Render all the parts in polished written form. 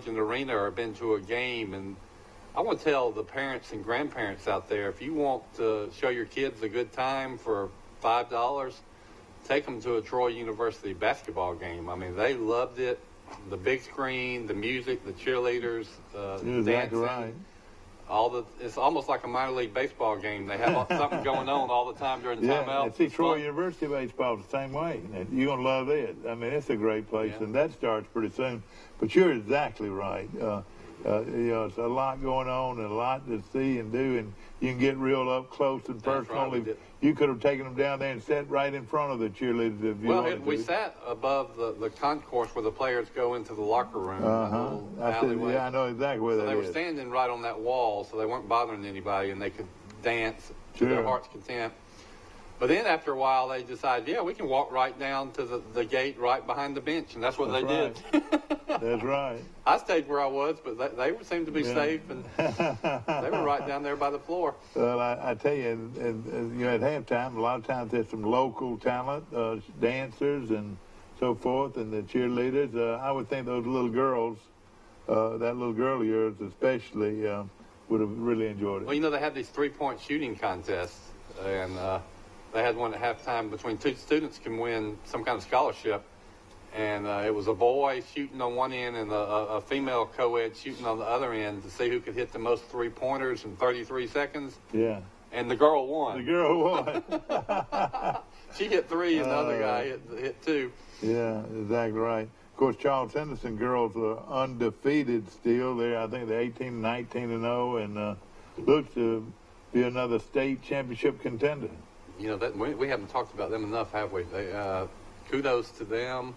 an arena or been to a game, and I want to tell the parents and grandparents out there, if you want to show your kids a good time for $5, take them to a Troy University basketball game. I mean, they loved it. The big screen, the music, the cheerleaders, You're dancing. exactly right. It's almost like a minor league baseball game. They have something going on all the time during the Yeah, timeout. and see, Troy University baseball is the same way. You're going to love it. I mean, it's a great place, and that starts pretty soon. But you're exactly right. It's a lot going on and a lot to see and do, and you can get real up close and personal. Right, you could have taken them down there and sat right in front of the cheerleaders if you wanted to. We sat above the concourse where the players go into the locker room. I know exactly where that is. They were standing right on that wall, so they weren't bothering anybody, and they could dance to their heart's content. But then after a while, they decided, we can walk right down to the gate right behind the bench, and that's what they did. That's right. I stayed where I was, but they seemed to be safe, and they were right down there by the floor. Well, I tell you, and at halftime, a lot of times there's some local talent, dancers and so forth, and the cheerleaders. I would think those little girls, that little girl of yours especially, would have really enjoyed it. Well, they had these three-point shooting contests, and they had one at halftime between two students can win some kind of scholarship. And it was a boy shooting on one end and a female co-ed shooting on the other end to see who could hit the most three-pointers in 33 seconds. Yeah. And the girl won. The girl won. She hit 3 and the other guy hit 2. Yeah, exactly right. Of course, Charles Henderson girls are undefeated still. I think they're 18, 19 and 0, and looks to be another state championship contender. We haven't talked about them enough, have we? Kudos to them.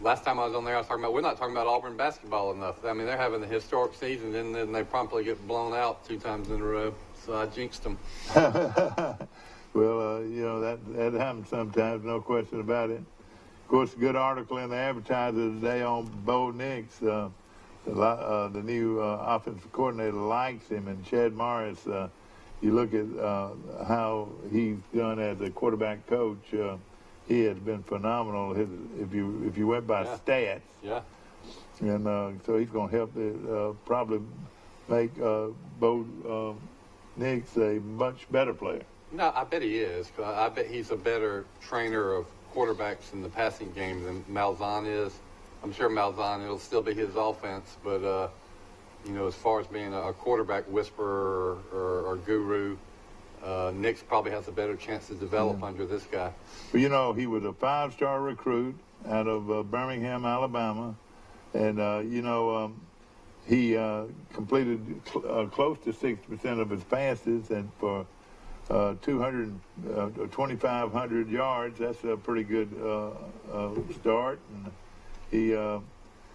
Last time I was on there, I was talking about we're not talking about Auburn basketball enough. I mean, they're having a historic season, and then they promptly get blown out 2 times in a row. So I jinxed them. Well, that happens sometimes, no question about it. Of course, a good article in the Advertiser today on Bo Nix. The new offensive coordinator likes him, and Chad Morris. You look at how he's done as a quarterback coach. He has been phenomenal. If you went by stats, and so he's going to help probably make Bo Nix a much better player. No, I bet he is. I bet he's a better trainer of quarterbacks in the passing game than Malzahn is. I'm sure Malzahn, it'll still be his offense, but as far as being a quarterback whisperer or guru, Nix probably has a better chance to develop under this guy. Well, he was a 5-star recruit out of Birmingham, Alabama, and he completed close to 60% of his passes, and for 2,500 yards, that's a pretty good start. And he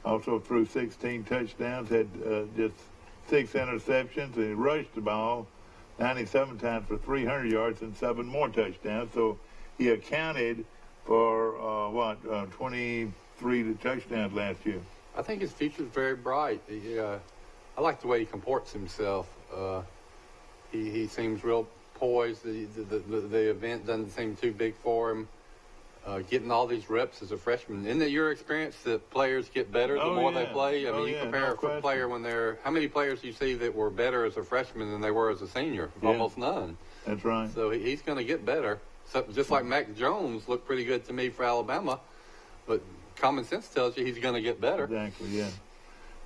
also threw 16 touchdowns, had just 6 interceptions, and he rushed the ball 97 times for 300 yards and 7 more touchdowns. So he accounted for, 23 touchdowns last year. I think his future's very bright. I like the way he comports himself. He seems real poised. The event doesn't seem too big for him. Getting all these reps as a freshman. Isn't it your experience that players get better the more they play? I mean, you compare a player when how many players do you see that were better as a freshman than they were as a senior? Almost none. That's right. So he's going to get better. So just like Mac Jones looked pretty good to me for Alabama, but common sense tells you he's going to get better. Exactly, yeah.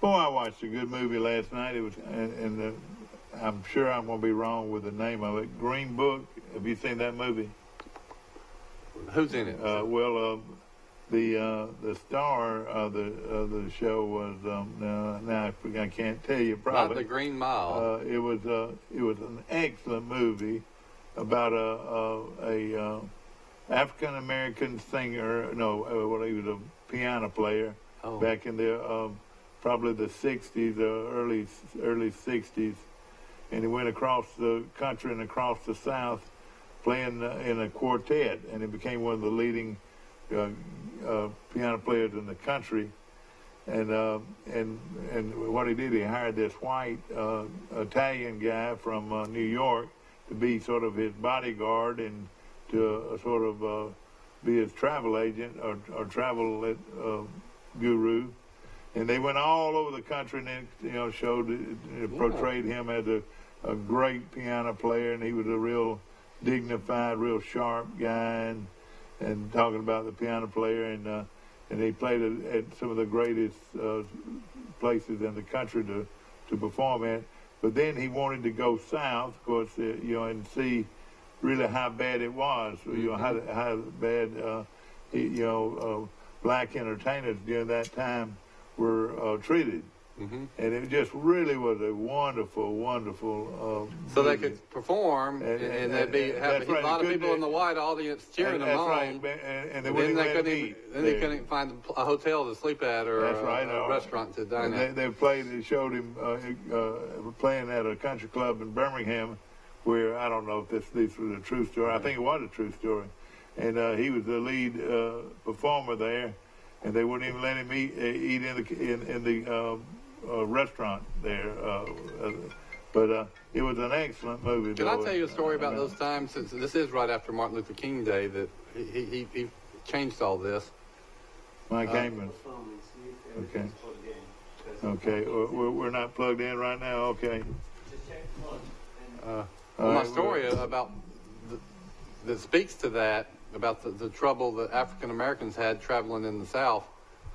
Boy, I watched a good movie last night. It was, and I'm sure I'm going to be wrong with the name of it. Green Book. Have you seen that movie? Who's in it? The star of the show was now I can't tell you probably. Not The Green Mile. It was an excellent movie about a African American singer. No, he was a piano player back in the probably the 60s, early 60s, and he went across the country and across the South, playing in a quartet, and he became one of the leading piano players in the country. And what he did, he hired this white Italian guy from New York to be sort of his bodyguard and to sort of be his travel agent or travel guru. And they went all over the country and then, portrayed him as a great piano player, and he was a real dignified, real sharp guy, and talking about the piano player, and he played at some of the greatest places in the country to perform at. But then he wanted to go south, of course, and see really how bad it was, how bad, black entertainers during that time were treated. Mm-hmm. And it just really was a wonderful, wonderful. So they could perform, and there'd be a lot of people in the white audience cheering them on. Right. And then they couldn't find a hotel to sleep at or a restaurant to dine at. They showed him playing at a country club in Birmingham, where I don't know if this was a true story. I think it was a true story, and he was the lead performer there, and they wouldn't even let him eat in the restaurant there, but it was an excellent movie. Can I tell you a story about those times? Since this is right after Martin Luther King Day, that he changed all this. Mike Heyman. Okay. We're not plugged in right now. Okay. My story about that speaks to that, about the trouble that African Americans had traveling in the South.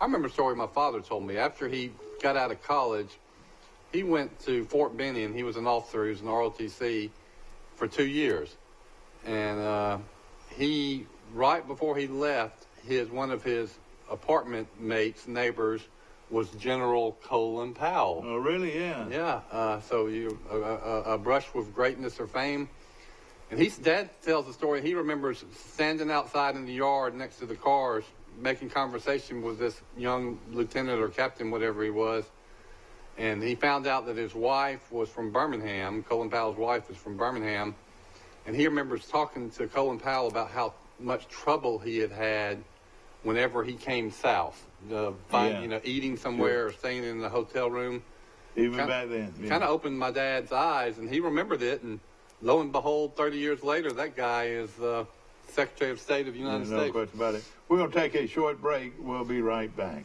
I remember a story my father told me. After he got out of college, he went to Fort Benning. He was an officer. He was an ROTC for 2 years. And right before he left, one of his apartment mates, neighbors, was General Colin Powell. Oh, really? Yeah. Yeah. So a brush with greatness or fame. And Dad tells the story. He remembers standing outside in the yard next to the cars, making conversation with this young lieutenant or captain, whatever he was. And he found out that his wife was from Birmingham. Colin Powell's wife was from Birmingham. And he remembers talking to Colin Powell about how much trouble he had had whenever he came south, eating somewhere or staying in the hotel room. Even back then. Yeah. Kind of opened my dad's eyes, and he remembered it. And lo and behold, 30 years later, that guy is Secretary of State of the United States. No question about it. We're going to take a short break. We'll be right back.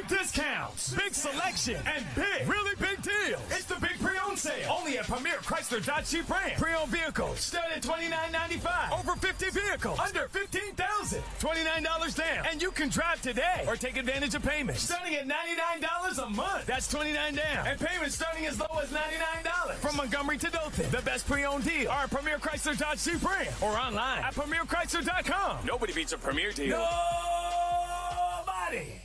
Discounts, big selection, and really big deals. It's the big pre-owned sale, only at Premier Chrysler Dodge Jeep Ram. Pre-owned vehicles start at $29.95. Over 50 vehicles under $15,000. $29 down, and you can drive today or take advantage of payments starting at $99 a month. That's $29 down, and payments starting as low as $99. From Montgomery to Dothan, the best pre-owned deal are at Premier Chrysler Dodge Jeep Ram or online at PremierChrysler.com. Nobody beats a Premier deal. Nobody.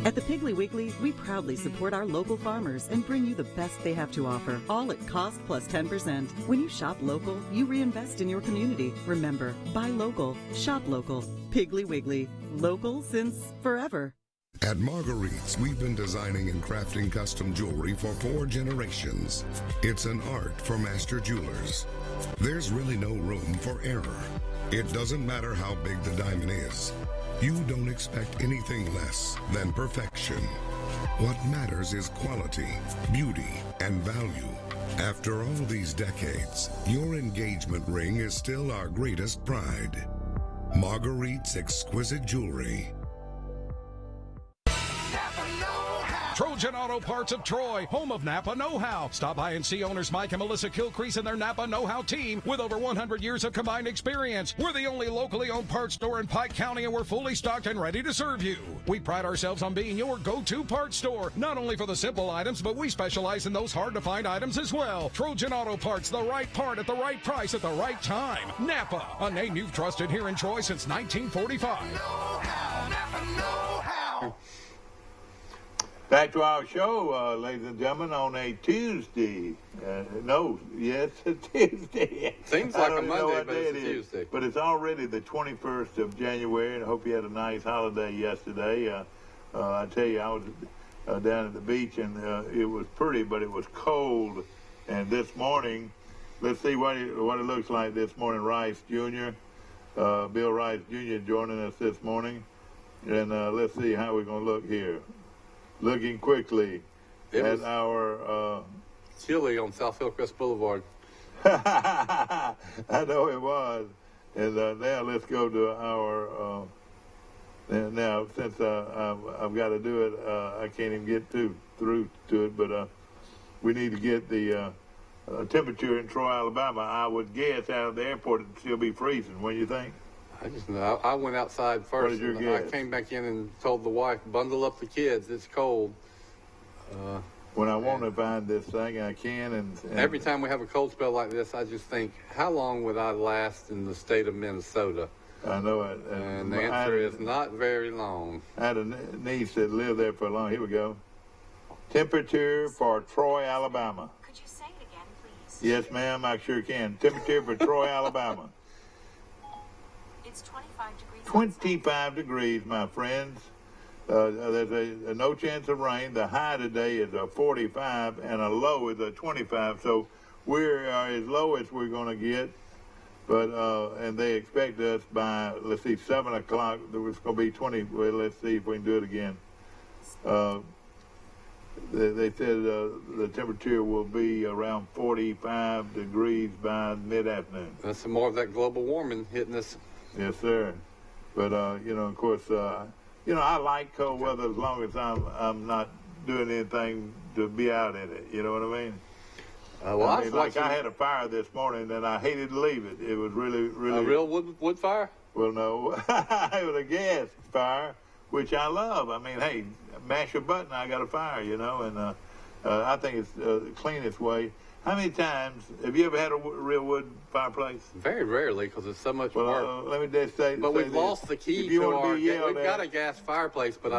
At the Piggly Wiggly, we proudly support our local farmers and bring you the best they have to offer, all at cost plus 10%. When you shop local, you reinvest in your community. Remember, buy local, shop local. Piggly Wiggly, local since forever. At Marguerite's, we've been designing and crafting custom jewelry for 4 generations. It's an art for master jewelers. There's really no room for error. It doesn't matter how big the diamond is. You don't expect anything less than perfection. What matters is quality, beauty, and value. After all these decades, your engagement ring is still our greatest pride. Marguerite's exquisite jewelry. Trojan Auto Parts of Troy, home of Napa Know-How. Stop by and see owners Mike and Melissa Kilcrease and their Napa Know-How team with over 100 years of combined experience. We're the only locally owned parts store in Pike County, and we're fully stocked and ready to serve you. We pride ourselves on being your go-to parts store, not only for the simple items, but we specialize in those hard-to-find items as well. Trojan Auto Parts, the right part at the right price at the right time. Napa, a name you've trusted here in Troy since 1945. Know-how, Napa Know-How. Back to our show, ladies and gentlemen, on a Tuesday. It's a Tuesday. Seems like a Monday, but it's a Tuesday. But it's already the 21st of January, and I hope you had a nice holiday yesterday. I tell you, I was down at the beach, and it was pretty, but it was cold. And this morning, let's see what it looks like this morning. Rice Jr., Bill Rice Jr. joining us this morning. And let's see how we're going to look here. Looking quickly at our chilly on South Hillcrest Boulevard. I know it was. And now let's go to our. Now, since I've got to do it, I can't even get through to it. But we need to get the temperature in Troy, Alabama. I would guess out of the airport it'd still be freezing. What do you think? I just know. I went outside first. What is your and guess? I came back in and told the wife, "Bundle up the kids. It's cold." When I want to find this thing, I can. And Every time we have a cold spell like this, I just think, how long would I last in the state of Minnesota? I know it. And the answer is not very long. I had a niece that lived there for a long. Here we go. Temperature for Troy, Alabama. Could you say it again, please? Yes, ma'am. I sure can. Temperature for Troy, Alabama. It's 25 degrees. 25 degrees, my friends. There's a no chance of rain. The high today is a 45 and a low is a 25. So we're as low as we're going to get. But and they expect us by, let's see, 7 o'clock, it's going to be 20. Well, let's see if we can do it again. They said the temperature will be around 45 degrees by mid-afternoon. That's some more of that global warming hitting us. Yes, sir. But, of course, I like cold weather as long as I'm not doing anything to be out in it. You know what I mean? I had a fire this morning, and I hated to leave it. It was really, really... A real wood fire? Well, no. It was a gas fire, which I love. I mean, hey, mash a button, I got a fire, and I think it's the cleanest way. How many times, have you ever had a real wood fireplace? Very rarely, because it's so much work. Let me just say... But we've lost the key to our... We've got a gas fireplace, but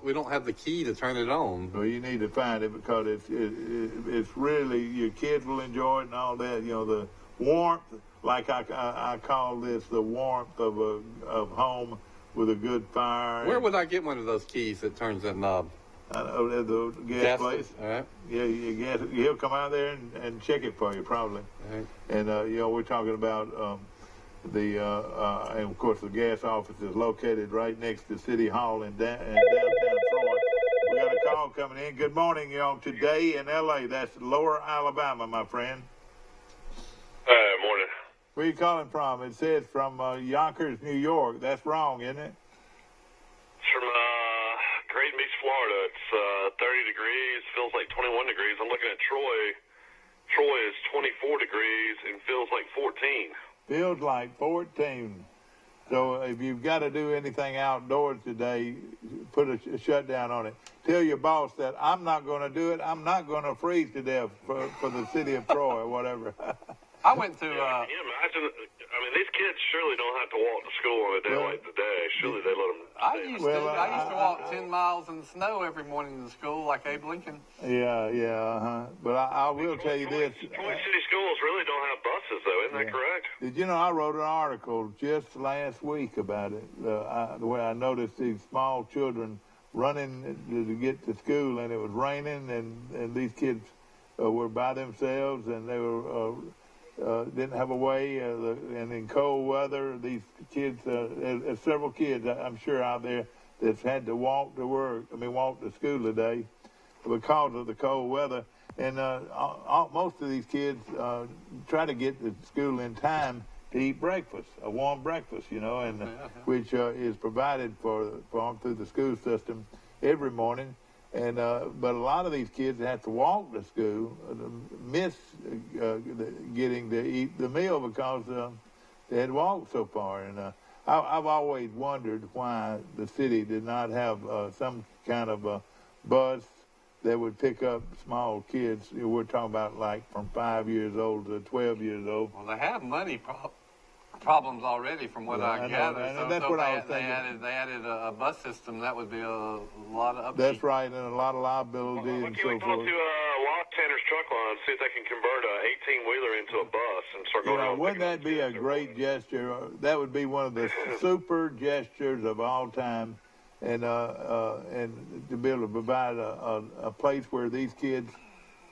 we don't have the key to turn it on. Well, you need to find it because it's really, your kids will enjoy it and all that. The warmth, like I call this the warmth of home with a good fire. Where would I get one of those keys that turns that knob? I know, at the gas place. All right. Yeah, he'll come out there and check it for you probably. All right. And we're talking about and of course the gas office is located right next to City Hall in downtown Troy. We got a call coming in. Good morning, you're on Today in L.A. That's Lower Alabama, my friend. Morning. Where are you calling from? It says from Yonkers, New York. That's wrong, isn't it? It's from Great Beach, Florida. It's 30 degrees, feels like 21 degrees. I'm looking at Troy. Troy is 24 degrees and feels like 14. Feels like 14. So if you've got to do anything outdoors today, put a shutdown on it. Tell your boss that I'm not going to do it. I'm not going to freeze to death for the city of Troy or whatever. I went to... Can you imagine? I mean, these kids surely don't have to walk to school on a day like today. Surely they let them I used to walk 10 miles in the snow every morning to school like Abe Lincoln. Yeah. But I will tell you this. Troy City schools really don't have buses, though. Isn't that correct? Did you know I wrote an article just last week about it, the way I noticed these small children running to get to school, and it was raining, and these kids were by themselves, and they were... didn't have a way, and in cold weather, these kids, there's several kids, I'm sure, out there that's had to walk to school today because of the cold weather. And most of these kids try to get to school in time to eat breakfast, a warm breakfast, which is provided for them through the school system every morning. And but a lot of these kids have to walk to school, miss getting to eat the meal because they had walked so far. And I've always wondered why the city did not have some kind of a bus that would pick up small kids. We're talking about like from 5 years old to 12 years old. Well, they have money problems already, from what I gather. And that's what I was thinking. They added a bus system. That would be a lot of upkeep. That's right, and a lot of liability and so forth. Can we talk to Lock Tanner's Truck Line, see if they can convert a 18-wheeler into a bus and start going out? Wouldn't that be a great gesture? That would be one of the super gestures of all time, and to be able to provide a place where these kids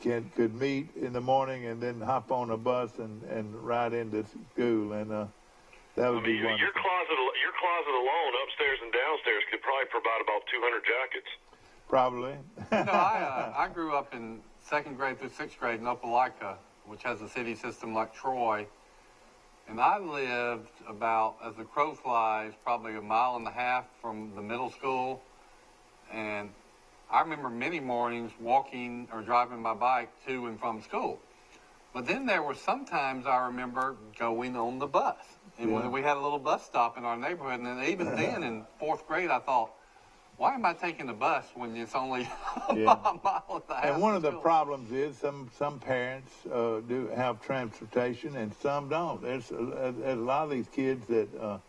could meet in the morning and then hop on a bus and ride into school, and that would be wonderful. Your closet alone, upstairs and downstairs, could probably provide about 200 jackets. Probably. I grew up in 2nd grade through 6th grade in Opelika, which has a city system like Troy. And I lived about, as the crow flies, probably 1.5 miles from the middle school. And I remember many mornings walking or driving my bike to and from school. But then there were sometimes I remember going on the bus. And when we had a little bus stop in our neighborhood, and then even then in 4th grade, I thought, why am I taking the bus when it's only a mile and a half? And one of the school? problems is some parents do have transportation and some don't. There's a lot of these kids that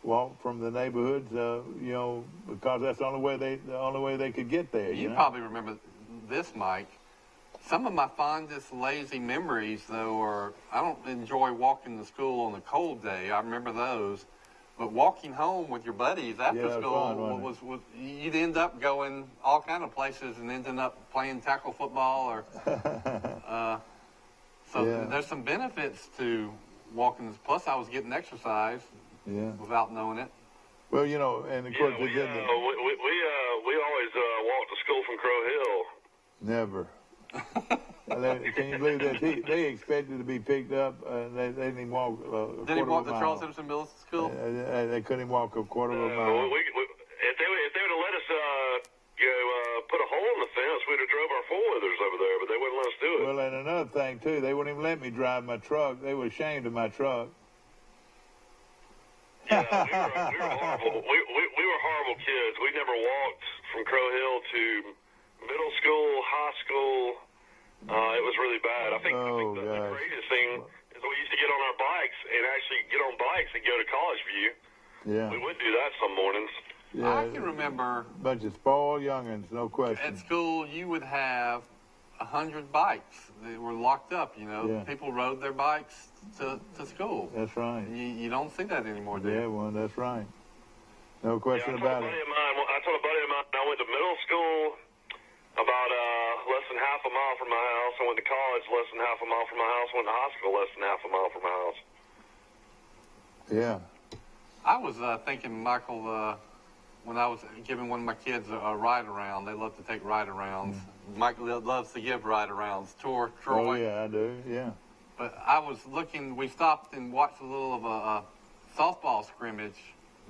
walk from the neighborhoods, you know, because that's the only way they could get there. You know? probably remember this, Mike. Some of my fondest lazy memories, though, are I don't enjoy walking to school on a cold day. I remember those. But walking home with your buddies after school was you'd end up going all kind of places and ending up playing tackle football or there's some benefits to walking. Plus, I was getting exercise without knowing it. Well, you know, and of course we always walked to school from Crow Hill. Never. Can you believe that they expected to be picked up? They didn't even walk. Did he walk to Charles Simpson Middle School? They couldn't even walk a quarter of a mile. If they would have let us, put a hole in the fence, we'd have drove our 4-wheelers over there, but they wouldn't let us do it. Well, and another thing too, they wouldn't even let me drive my truck. They were ashamed of my truck. Yeah, we were horrible. We were horrible kids. We never walked from Crow Hill to middle school, high school. It was really bad. I think the greatest thing is we used to get on our bikes and actually get on bikes and go to College View. Yeah. We would do that some mornings. Yeah. I can remember Bunch of spoiled youngins, no question. at school you would have 100 bikes that were locked up, you know. Yeah. People rode their bikes to school. That's right. You don't see that anymore, do you? Yeah, well, that's right. No question about it. I told a buddy of mine I went to middle school about less than half a mile from my house. I went to college less than half a mile from my house. Went to high school less than half a mile from my house. Yeah. I was thinking, Michael, when I was giving one of my kids a ride around, they love to take ride arounds. Michael loves to give ride arounds. Tour Troy. Oh, yeah, I do, yeah. But I was looking, we stopped and watched a little of a softball scrimmage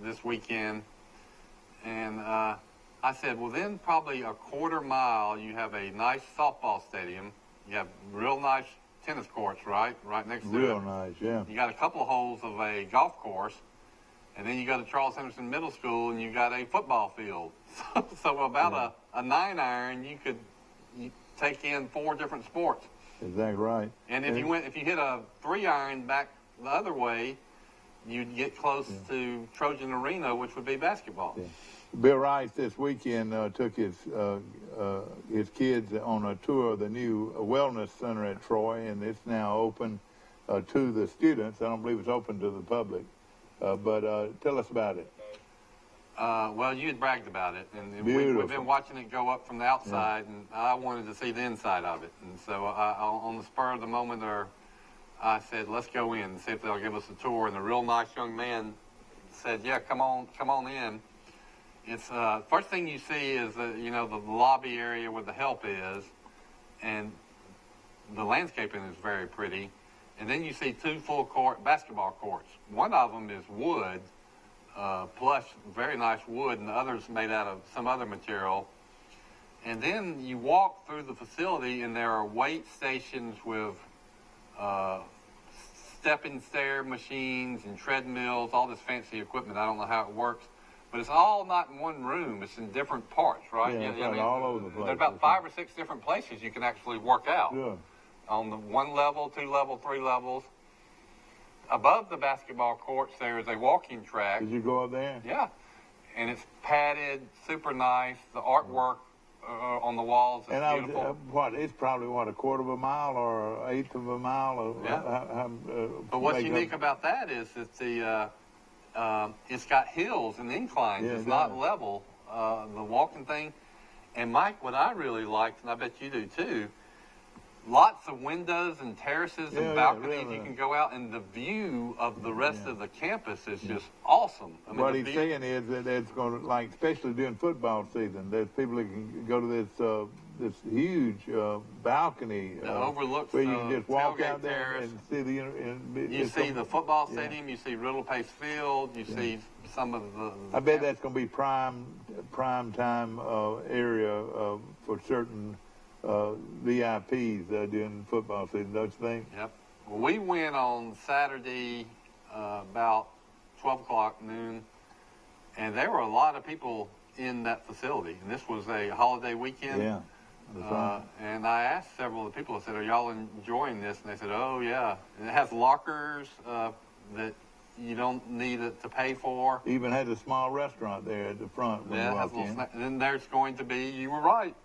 this weekend. And I said, well, then probably a quarter mile, you have a nice softball stadium. You have real nice tennis courts, right next to it. Real nice, yeah. You got a couple of holes of a golf course. And then you go to Charles Henderson Middle School and you got a football field. So about a 9-iron, you could take in 4 different sports. Exactly right. And if you hit a 3-iron back the other way, you'd get close to Trojan Arena, which would be basketball. Yeah. Bill Rice this weekend took his kids on a tour of the new wellness center at Troy, and it's now open to the students. I don't believe it's open to the public. But tell us about it. Well, you had bragged about it, and Beautiful. we've been watching it go up from the outside, and I wanted to see the inside of it. And so on the spur of the moment, I said, let's go in and see if they'll give us a tour. And a real nice young man said, yeah, come on in. It's first thing you see is the lobby area where the help is, and the landscaping is very pretty. And then you see 2 full court basketball courts. One of them is wood, plush, very nice wood, and the other's made out of some other material. And then you walk through the facility, and there are weight stations with stepping stair machines and treadmills, all this fancy equipment. I don't know how it works. But it's all not in one room. It's in different parts, right? Yeah, all over the place. There's about 5 or 6 different places you can actually work out. Yeah. On the 1 level, 2 level, 3 levels. Above the basketball courts, there is a walking track. Did you go up there? Yeah. And it's padded, super nice. The artwork on the walls is beautiful. It's probably, a quarter of a mile or 1/8 of a mile? Or, yeah. But what's unique about that is that it's got hills and inclines. Yeah, it's not level, the walking thing. And Mike, what I really liked, and I bet you do too, lots of windows and terraces and balconies. You can go out, and the view of the rest of the campus is just awesome. I mean, what he's saying is that it's going to, especially during football season, there's people that can go to this this huge balcony That overlooks where you can just walk tailgate out there terrace. and see the. You see the football stadium, you see Riddle Pace Field, you see some of the. I bet that's going to be prime time area for certain VIPs during football season, don't you think? Yep. Well, we went on Saturday about 12 o'clock noon, and there were a lot of people in that facility. And this was a holiday weekend. Yeah. That's right. And I asked several of the people, I said, are y'all enjoying this? And they said, oh, yeah. And it has lockers that you don't need it to pay for. Even has a small restaurant there at the front when you walk in. And then there's going to be, you were right.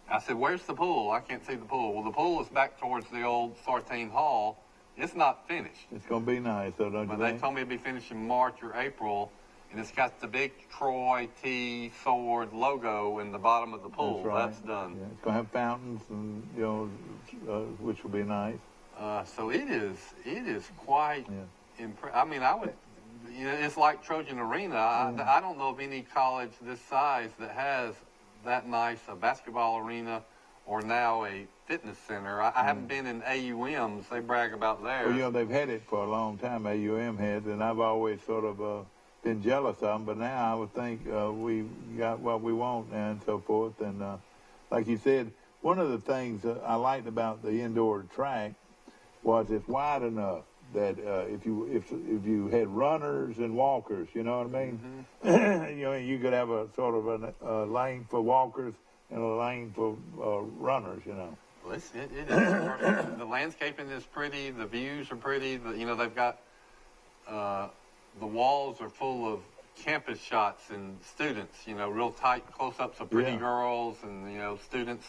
I said, where's the pool? I can't see the pool. Well, the pool is back towards the old Sartain Hall. It's not finished. It's going to be nice, though, don't you But think? they told me it'd be finished in March or April. And it's got the big Troy T Sword logo in the bottom of the pool. That's right. That's done. Yeah, it's going to have fountains, and which will be nice. So it is quite impressive. I mean, I would, it's like Trojan Arena. I don't know of any college this size that has that nice a basketball arena or now a fitness center. I haven't been in AUMs. They brag about theirs. Well, they've had it for a long time, AUM has, and I've always sort of been jealous of them, but now I would think we got what we want and so forth. And like you said, one of the things I liked about the indoor track was it's wide enough that if you had runners and walkers, you know what I mean? You could have a sort of a lane for walkers and a lane for runners, Well, it is perfect. The landscaping is pretty. The views are pretty. They've got the walls are full of campus shots and students. Real tight close-ups of pretty girls and students.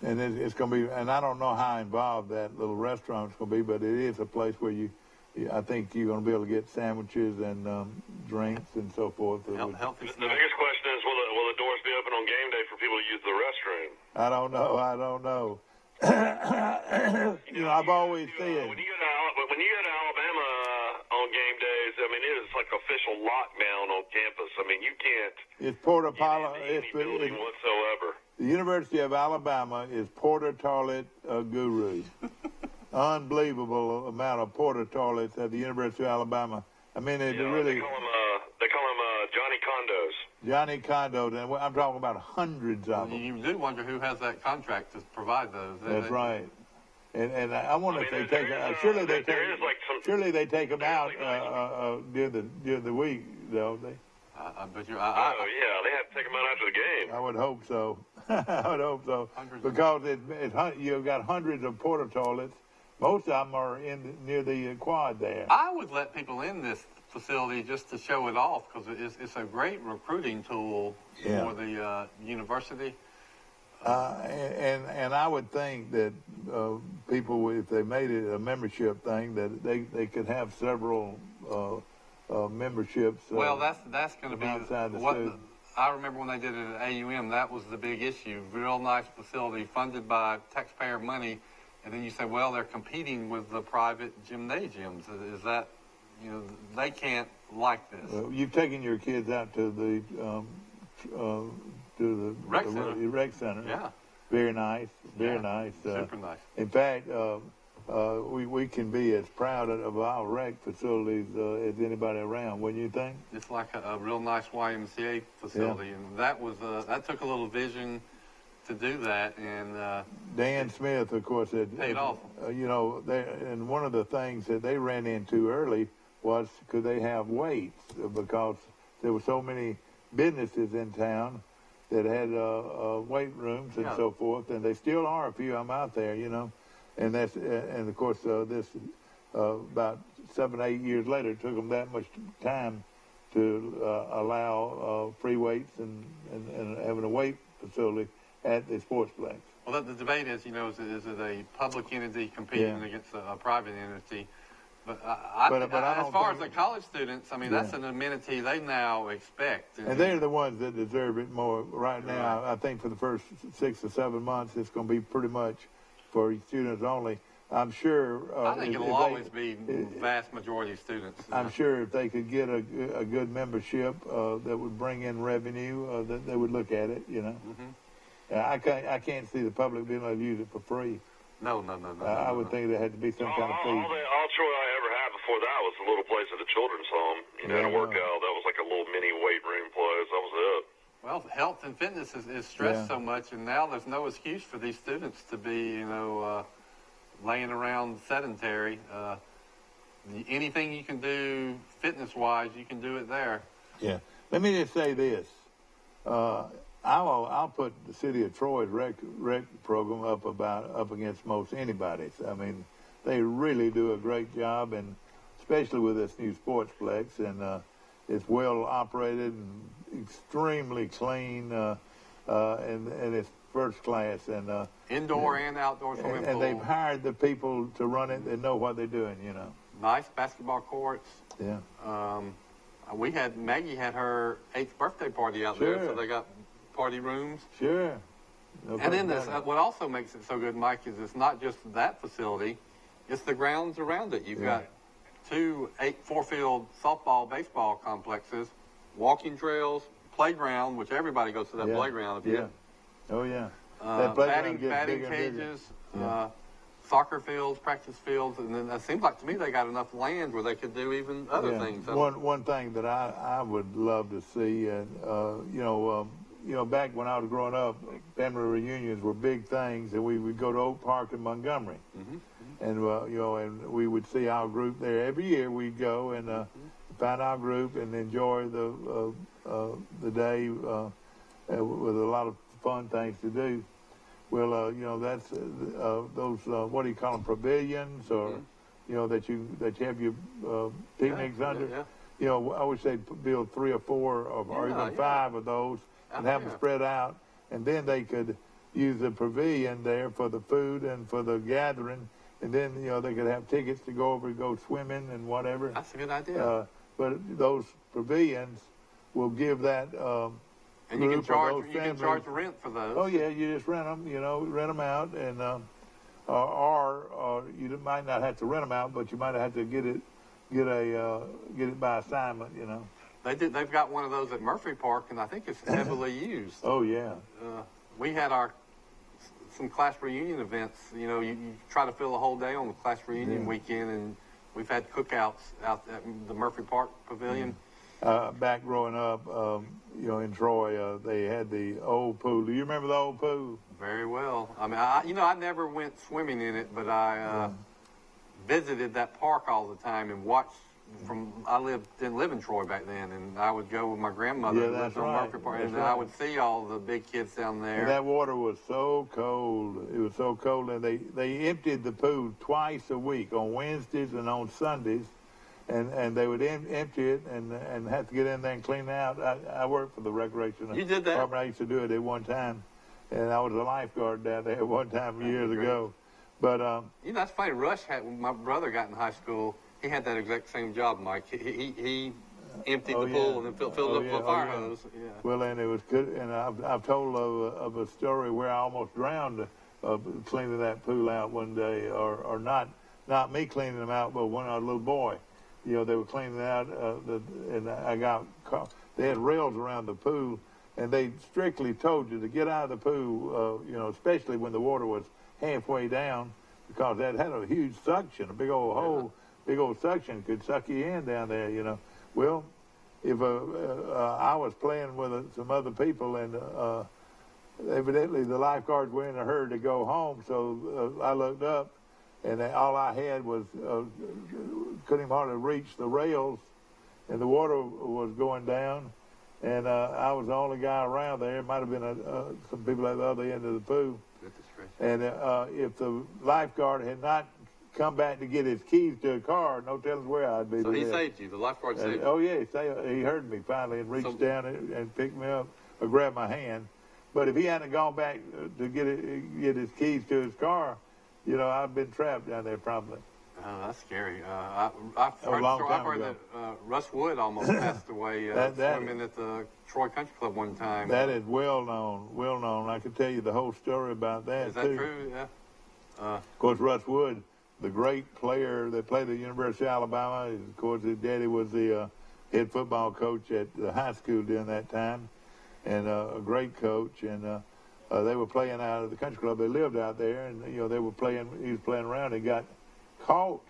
And it's going to be, and I don't know how involved that little restaurant's going to be, but it is a place where I think you're going to be able to get sandwiches and drinks and so forth. Healthy the biggest question is, will the doors be open on game day for people to use the restroom? I don't know. I've always said. When you go to Alabama on game days, I mean, it is like official lockdown on campus. I mean, you can't. It's Porta Potty. Any building whatsoever. The University of Alabama is porta toilet guru. Unbelievable amount of porta toilets at the University of Alabama. I mean, They call him Johnny Condos. Johnny Condos, and I'm talking about hundreds of them. You do wonder who has that contract to provide those. That's right. And I wonder if they take surely they take them out during the week, don't they? But they have to take them out after the game. I would hope so. I would hope so. Because you've got hundreds of porta toilets. Most of them are near the quad there. I would let people in this facility just to show it off because it's a great recruiting tool for the university. And I would think that people, if they made it a membership thing, that they could have several memberships. Well, that's going to be outside the what student. I remember when they did it at AUM. That was the big issue. Real nice facility funded by taxpayer money, and then you say, well, they're competing with the private gymnasiums. Is that they can't like this? You've taken your kids out to the rec center. Yeah. Very nice. Very nice. Super nice. In fact, we can be as proud of our rec facilities as anybody around, wouldn't you think? It's like a real nice YMCA facility, and that took a little vision to do that, and Dan Smith, of course, paid off. And one of the things that they ran into early was could they have weights, because there were so many businesses in town that had weight rooms and so forth, and they still are a few of them out there, and of course this about 7 or 8 years later it took them that much time to allow free weights and having a weight facility at the sportsplex. Well, the debate is, is it a public entity competing against a private entity? But as far as the college students, I mean, that's an amenity they now expect. And they're the ones that deserve it more. Right now, I think for the first 6 or 7 months, it's going to be pretty much for students only. I'm sure. I think it'll always be vast majority of students. I'm sure if they could get a good membership that would bring in revenue, that they would look at it, Mm-hmm. I can't see the public being able to use it for free. No. I would think there had to be some kind of fee. All Troy I ever had before that was the little place at the children's home. You know, to work out. That was like a little mini weight room place. That was it. Well, health and fitness is stressed so much, and now there's no excuse for these students to be, laying around sedentary. Anything you can do fitness-wise, you can do it there. Yeah. Let me just say this. I'll put the city of Troy's rec program up against most anybody's. I mean, they really do a great job, and especially with this new sportsplex, and it's well operated and extremely clean, and it's first class. And indoor and outdoor swimming pool. And they've hired the people to run it. They know what they're doing. Nice basketball courts. Yeah. Maggie had her 8th birthday party out there, so they got party rooms. Sure. And then what also makes it so good, Mike, is it's not just that facility, it's the grounds around it. You've got 2 4-field softball, baseball complexes, walking trails, playground, which everybody goes to that playground. Oh, yeah. Batting cages, soccer fields, practice fields, and then it seems like to me they got enough land where they could do even other things. One thing that I would love to see, and back when I was growing up, family reunions were big things, and we would go to Oak Park in Montgomery, and and we would see our group there every year. We'd go and find our group and enjoy the day with a lot of fun things to do. Well, that's those what do you call them, pavilions, or that you have your picnics under. Yeah. I wish they'd build 3 or 4 or even 5 of those and have them spread out, and then they could use the pavilion there for the food and for the gathering, and then they could have tickets to go over and go swimming and whatever. That's a good idea. But those pavilions will give that. And you can charge rent for those. Oh yeah, you just rent them, rent them out, and or you might not have to rent them out, but you might have to get it by assignment, They've got one of those at Murphy Park, and I think it's heavily used. Oh yeah. We had some class reunion events. You try to fill a whole day on the class reunion weekend, and we've had cookouts out at the Murphy Park Pavilion. Back growing up, in Troy, they had the old pool. Do you remember the old pool? Very well. I mean, I never went swimming in it, but I visited that park all the time and watched. Didn't live in Troy back then, and I would go with my grandmother who lived on Murphy Park, and I would see all the big kids down there. And that water was so cold. It was so cold, and they emptied the pool twice a week, on Wednesdays and on Sundays. And they would empty it and have to get in there and clean it out. I worked for the recreation You did that? department. I used to do it at one time, and I was a lifeguard down there one time years ago. But that's funny. Rush when my brother got in high school, he had that exact same job, Mike. He emptied the pool and then filled up the fire hose. Yeah. Well, and it was good. And I've told of a story where I almost drowned cleaning that pool out one day, or not me cleaning them out, but when I was a little boy. They were cleaning out, and I got caught. They had rails around the pool, and they strictly told you to get out of the pool, especially when the water was halfway down, because that had a huge suction, a big old hole, big old suction could suck you in down there, Well, if I was playing with some other people, and evidently the lifeguards were in a hurry to go home, so I looked up, and all I had was couldn't even hardly reach the rails, and the water was going down, and I was the only guy around there. It might have been some people at the other end of the pool. And if the lifeguard had not come back to get his keys to a car, no telling where I'd be. So he saved you. The lifeguard saved you. Oh yeah, he heard me finally and reached down and picked me up or grabbed my hand. But if he hadn't gone back to get his keys to his car, I've been trapped down there probably. Oh, that's scary. I've heard that Russ Wood almost passed away swimming at the Troy Country Club one time. That is well known. I can tell you the whole story about that. Is that true? Yeah. Of course, Russ Wood, the great player that played at the University of Alabama. Of course, his daddy was the head football coach at the high school during that time, and a great coach. And they were playing out of the country club. They lived out there, and they were playing. He was playing around and got caught.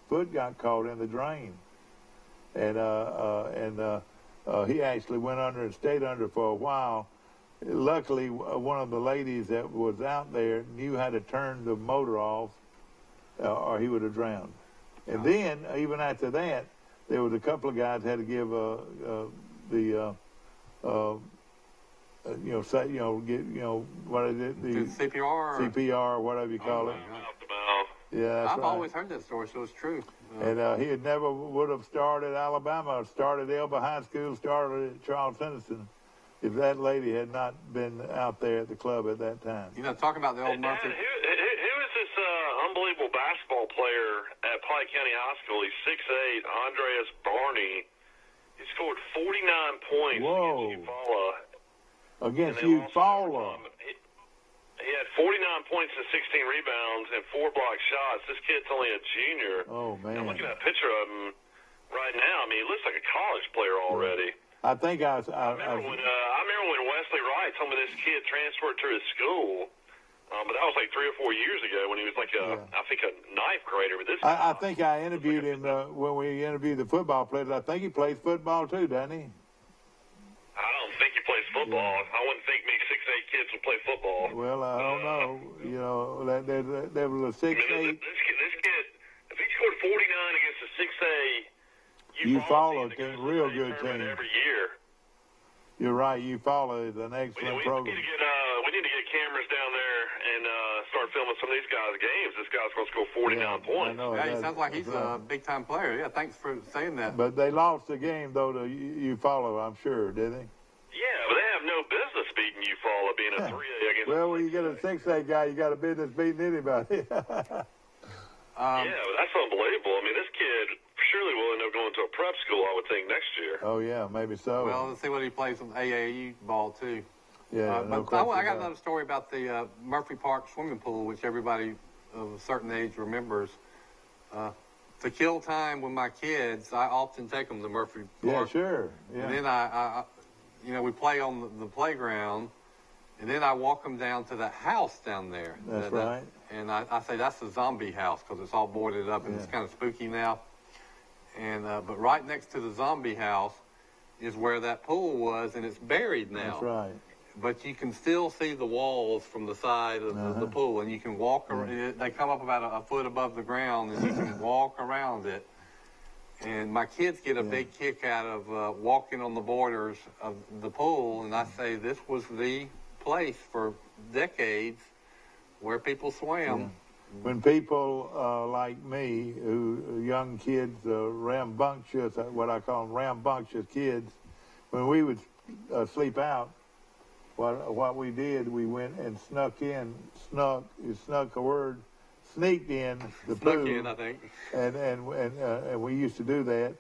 Foot got caught in the drain, and he actually went under and stayed under for a while. Luckily, one of the ladies that was out there knew how to turn the motor off, or he would have drowned. And then, even after that, there was a couple of guys had to give what is it? The CPR. CPR, whatever you call it. Yeah, that's I've right. always heard that story, so it's true. And he had never would have started Alabama, started Elba High School, started at Charles Henderson, if that lady had not been out there at the club at that time. Talking about the old Murphy. Who is this unbelievable basketball player at Pike County High School? He's 6'8", Andreas Barney. He scored 49 points against Eufaula. Against Eufaula. He had 49 points and 16 rebounds and 4 blocked shots. This kid's only a junior. Oh, man. I'm looking at a picture of him right now. I mean, he looks like a college player already. I think I remember when Wesley Wright told me this kid transferred to his school, but that was like 3 or 4 years ago when he was like I think a ninth grader. But this I think I interviewed him when we interviewed the football players. I think he plays football too, doesn't he? I don't think he plays football. I wouldn't think me 6'8" kids would play football. Well, I don't know. There was a 6'8". This kid, if he scored 49 against a 6'8", Eufaula team, real good team. Every year. You're right. Eufaula is an excellent program. We need to get cameras down there and start filming some of these guys' games. This guy's going to score 49 points. I know, he sounds like he's a big-time player. Yeah, thanks for saying that. But they lost the game, though, to Eufaula, I'm sure, did they? Yeah, but they have no business beating Eufaula being a 3A against. Well, when you get a 6A guy, you got a business beating anybody. Yeah, but that's unbelievable. I mean, this kid surely will end up going to a prep school, I would think, next year. Oh, yeah, maybe so. Well, let's see what he plays on AAU ball, too. Yeah, I got another story about the Murphy Park swimming pool, which everybody of a certain age remembers. To kill time with my kids, I often take them to Murphy Park. Yeah, sure. Yeah. And then I we play on the playground, and then I walk them down to the house down there. That's right. And I say that's the zombie house because it's all boarded up and it's kind of spooky now. And but right next to the zombie house is where that pool was, and it's buried now. That's right. But you can still see the walls from the side of the pool, and you can walk around. They come up about a foot above the ground, and you can walk around it. And my kids get a big kick out of walking on the borders of the pool, and I say this was the place for decades where people swam. Yeah. When people like me, young kids, rambunctious, what I call them rambunctious kids, when we would sleep out, what we did, we went and sneaked in the pool. Snuck in, I think. And we used to do that.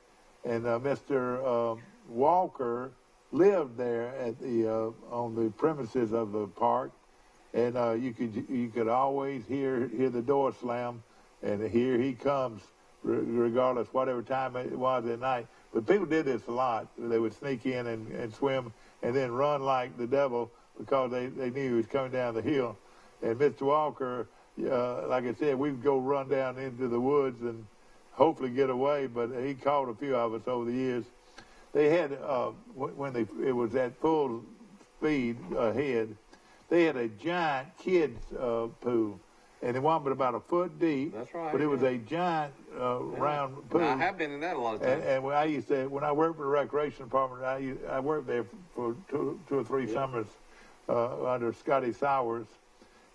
And Mr. Walker lived there at the on the premises of the park, and you could always hear the door slam, and here he comes, regardless whatever time it was at night. But people did this a lot. They would sneak in and swim, and then run like the devil because they knew he was coming down the hill. And Mr. Walker, like I said, we'd go run down into the woods and hopefully get away, but he caught a few of us over the years. They had, it was at full speed ahead, they had a giant kids pool. And it wasn't but about a foot deep. That's right. But it was a giant round pool. Now, I have been in that a lot of times. And when I worked for the recreation department, I worked there for two or three summers under Scotty Sowers.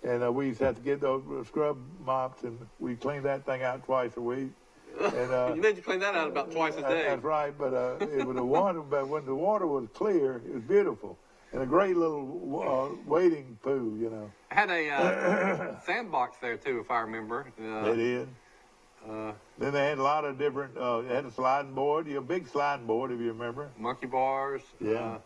And we used to have to get those scrub mops, and we cleaned that thing out twice a week. And, you need to clean that out about twice a day. That's right, but it was but when the water was clear, it was beautiful. And a great little wading pool, I had a sandbox there, too, if I remember. They did. Then they had a lot of different, they had a sliding board, a big sliding board, if you remember. Monkey bars. Yeah.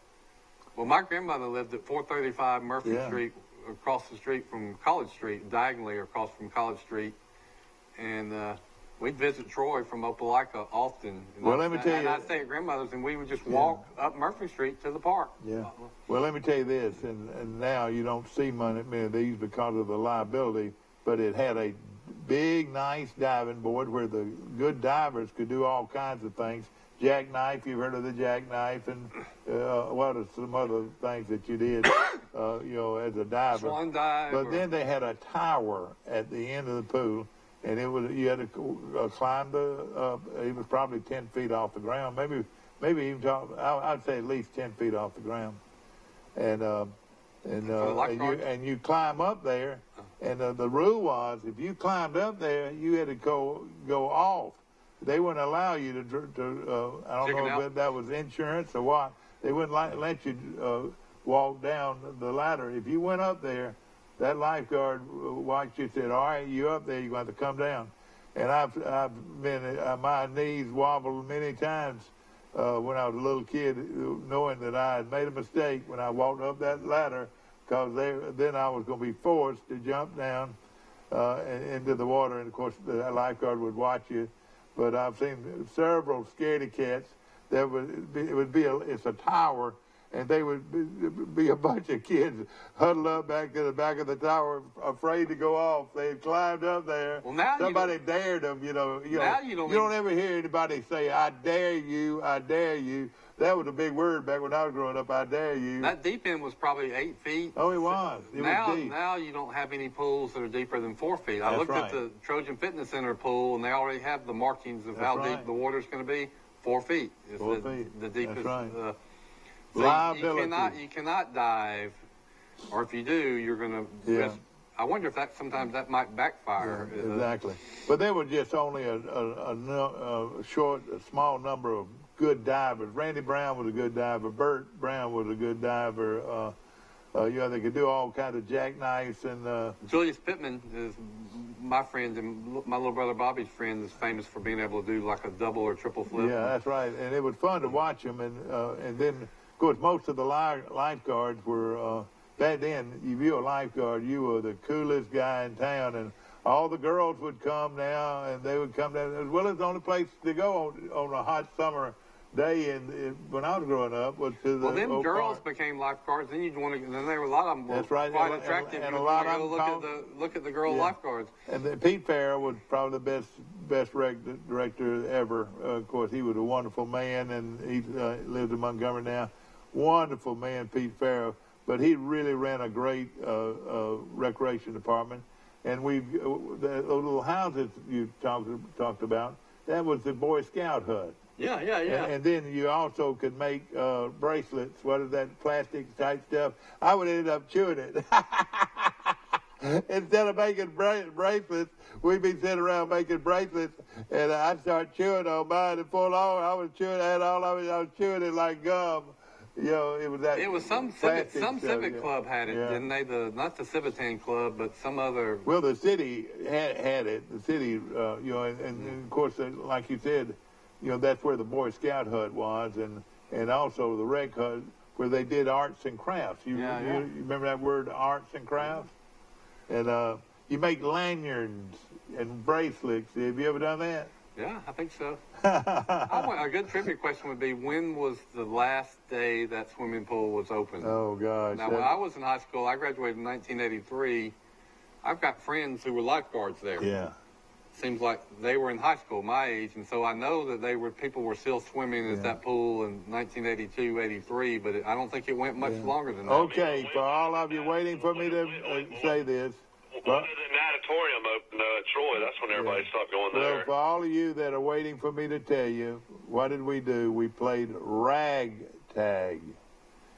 Well, my grandmother lived at 435 Murphy Street, across the street from College Street, diagonally across from College Street. And we'd visit Troy from Opelika often. Well, let me tell you. And I'd stay at grandmother's, and we would just walk up Murphy Street to the park. Yeah. Well, let me tell you this, and now you don't see many of these because of the liability, but it had a big, nice diving board where the good divers could do all kinds of things. Jackknife, you've heard of the jackknife, and what are some other things that you did, as a diver. Swan dive. But then they had a tower at the end of the pool, and you had to climb it was probably 10 feet off the ground, maybe even I'd say at least 10 feet off the ground, and you climb up there, and the rule was if you climbed up there, you had to go off. They wouldn't allow you to I don't know if that was insurance or what. They wouldn't let you walk down the ladder. If you went up there, that lifeguard watched you, said, all right, you're up there, you're going to have to come down. And I've been, my knees wobbled many times when I was a little kid, knowing that I had made a mistake when I walked up that ladder, because then I was going to be forced to jump down into the water. And, of course, the lifeguard would watch you. But I've seen several scaredy cats that it's a tower, and they would be a bunch of kids huddled up back to the back of the tower, afraid to go off. They had climbed up there. Well, now somebody dared them. You don't ever hear anybody say, "I dare you, I dare you." That was a big word back when I was growing up. I dare you. That deep end was probably 8 feet. Oh, it was. It was deep. Now you don't have any pools that are deeper than 4 feet. I looked at the Trojan Fitness Center pool, and they already have the markings of how deep the water's going to be. 4 feet. It's 4 feet. The deepest. That's right. So liability. you cannot dive, or if you do, you're going to risk. I wonder if sometimes that might backfire. Yeah, exactly. But there were just only a small number of good divers. Randy Brown was a good diver. Bert Brown was a good diver. They could do all kinds of jackknives and. Julius Pittman is my friend, and my little brother Bobby's friend is famous for being able to do like a double or triple flip. Yeah, that's right, and it was fun to watch them. And then, of course, most of the lifeguards were back then. If you were a lifeguard, you were the coolest guy in town, and all the girls would come now, and they would come down. As well as the only place to go on a hot summer day, and when I was growing up, was to the. Well, then girls became lifeguards. Then you'd want to. Then there were a lot of them. That's right. Quite attractive. And a lot of them look at the girl lifeguards. And Pete Farrell was probably the best director ever. Of course, he was a wonderful man, and he lives in Montgomery now. Wonderful man, Pete Farrell. But he really ran a great recreation department. And those little houses you talked about, that was the Boy Scout hut. Yeah. And then you also could make bracelets. What is that plastic type stuff? I would end up chewing it. Instead of making bracelets, we'd be sitting around making bracelets, and I'd start chewing on mine, and full on, I was chewing it like gum. It was that. It was some civic club had it, didn't they? Not the Civitan Club, but some other. Well, the city had it. The city, and of course, like you said, that's where the Boy Scout hut was, and also the rec hut where they did arts and crafts. You remember that word, arts and crafts? And you make lanyards and bracelets. Have you ever done that? Yeah, I think so. A good trivia question would be, when was the last day that swimming pool was open? Oh, gosh. Now, when I was in high school, I graduated in 1983. I've got friends who were lifeguards there. Yeah. Seems like they were in high school, my age, and so I know that people were still swimming at that pool in 1982, 83, but I don't think it went much longer than that. Okay, for all of you waiting for me to say this. When did the natatorium open at Troy? That's when everybody stopped going there. Well, for all of you that are waiting for me to tell you, what did we do? We played rag tag.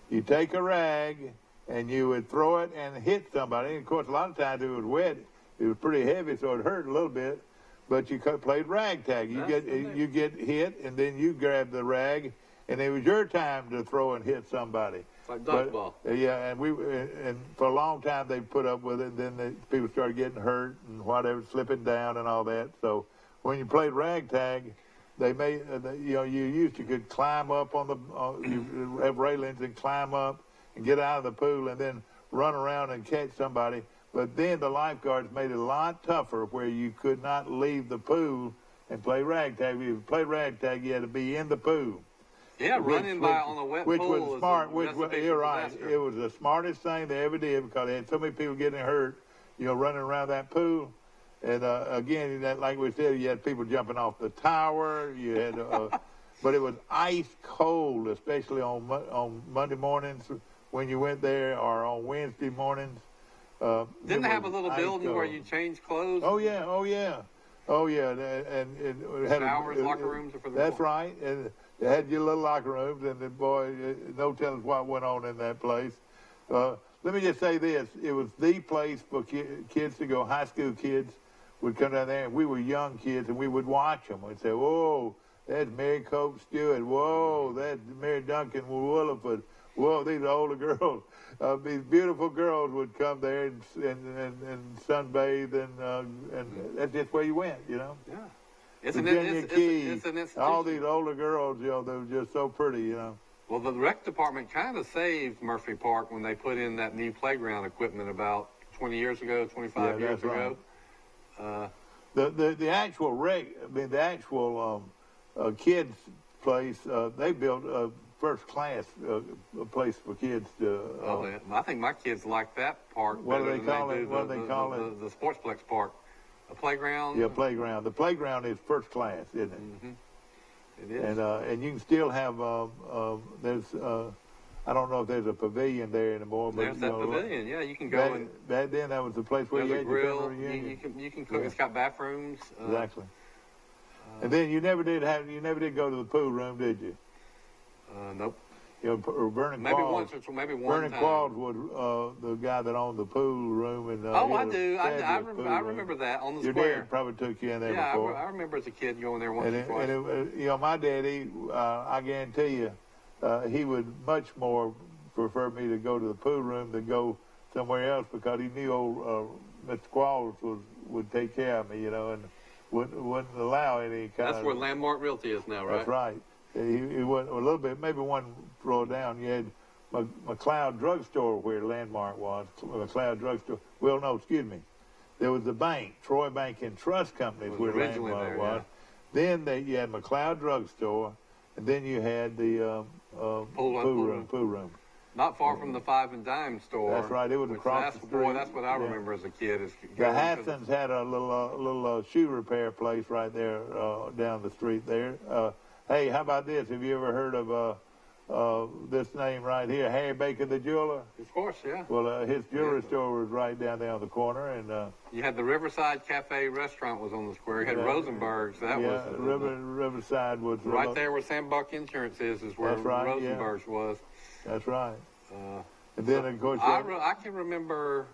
You take a rag, and you would throw it and hit somebody. And, of course, a lot of times it was wet. It was pretty heavy, so it hurt a little bit. But you played rag tag. You get hit, and then you grab the rag, and it was your time to throw and hit somebody. Like dodgeball. And for a long time they put up with it. Then people started getting hurt and whatever, slipping down and all that. So when you played ragtag, they made you used to could climb up on you have railings and climb up and get out of the pool and then run around and catch somebody. But then the lifeguards made it a lot tougher, where you could not leave the pool and play ragtag. If you played ragtag, you had to be in the pool. Yeah, running by on a wet which pool was smart. is a Which recipe you're for right. disaster. It was the smartest thing they ever did because they had so many people getting hurt. Running around that pool, and again, like we said, you had people jumping off the tower. You had, but it was ice cold, especially on Monday mornings when you went there, or on Wednesday mornings. Didn't they have a little building where you change clothes? Oh yeah. And it had showers, locker rooms for the That's right. And they had your little locker rooms, and the boy, no telling what went on in that place. Let me just say this: it was the place for kids to go. High school kids would come down there, and we were young kids, and we would watch them. We'd say, "Whoa, that's Mary Cope Stewart. Whoa, that's Mary Duncan Williford. Whoa, these are older girls." These beautiful girls would come there and sunbathe, and that's just where you went, Yeah. Virginia Key, it's an institution. all these older girls, they were just so pretty, Well, the rec department kind of saved Murphy Park when they put in that new playground equipment about 20 years ago, 25 years ago. Right. The actual the actual kids place, they built a first class place for kids to. I think my kids like that park. What do better they than call do it? What do they call it? The Sportsplex Park, a playground. Yeah, playground. The playground is first class, isn't it? Mm-hmm. It is. And you can still have there's I don't know if there's a pavilion there anymore, but there's that pavilion. Yeah, you can go and back then that was the place where you there's had a your grill. family reunion. You can cook. Yeah. It's got bathrooms. Exactly. And then you never did go to the pool room, did you? Nope. Vernon maybe Qualls. once or maybe one Vernon time. Qualls was the guy that owned the pool room. And, I do. I remember that on the Your square. dad probably took you in there yeah, before. I remember as a kid going there once or twice. And my daddy, I guarantee you, he would much more prefer me to go to the pool room than go somewhere else because he knew old Mr. Qualls would take care of me, and wouldn't allow any kind of... That's where Landmark Realty is now, right? That's right. He went a little bit, maybe one floor down. You had McLeod Drugstore where Landmark was. McLeod Drugstore. Well, no, excuse me. There was the bank, Troy Bank and Trust Company, where Landmark was. Yeah. Then you had McLeod Drugstore, and then you had the pool room. Not far from the Five and Dime store. That's right. It was across the street. Boy, that's what I remember as a kid. The Hassans had a little shoe repair place right there down the street there. Hey, how about this? Have you ever heard of this name right here, Harry Baker the jeweler? Of course, yeah. Well, his jewelry store was right down there on the corner, and you had the Riverside Cafe restaurant was on the square. You had Rosenberg's. Riverside was right there where Sam Buck Insurance is where Rosenberg's was. That's right. And then, of course, I can remember.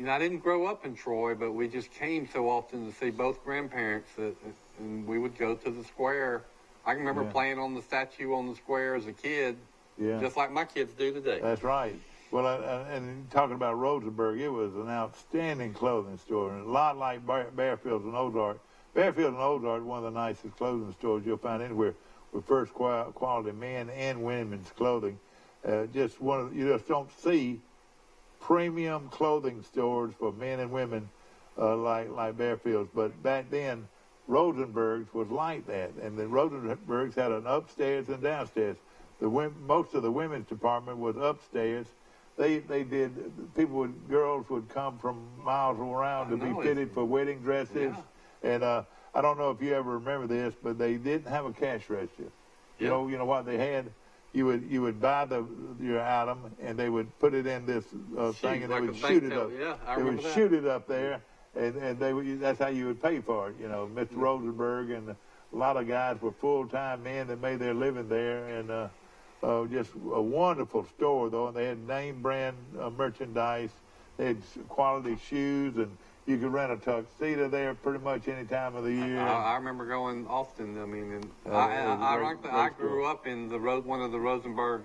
I didn't grow up in Troy, but we just came so often to see both grandparents and we would go to the square. I can remember playing on the statue on the square as a kid, just like my kids do today. That's right. Well, and talking about Rosenberg, it was an outstanding clothing store, and a lot like Bearfield and Ozark. Bearfield and Ozark, one of the nicest clothing stores you'll find anywhere, with first quality men and women's clothing. You just don't see premium clothing stores for men and women like Bearfield's. But back then, Rosenberg's was like that, and the Rosenberg's had an upstairs and downstairs. Most of the women's department was upstairs. Girls would come from miles around to be fitted for wedding dresses, and I don't know if you ever remember this, but they didn't have a cash register. You know what they had. You would buy your item, and they would put it in this thing, and they would shoot it up. Yeah, I they remember would that. shoot it up there, and that's how you would pay for it. Mr. Rosenberg and a lot of guys were full-time men that made their living there, and just a wonderful store though. And they had name brand merchandise. They had quality shoes, and you could rent a tuxedo there pretty much any time of the year. I remember going often. I mean, I grew up in one of the Rosenberg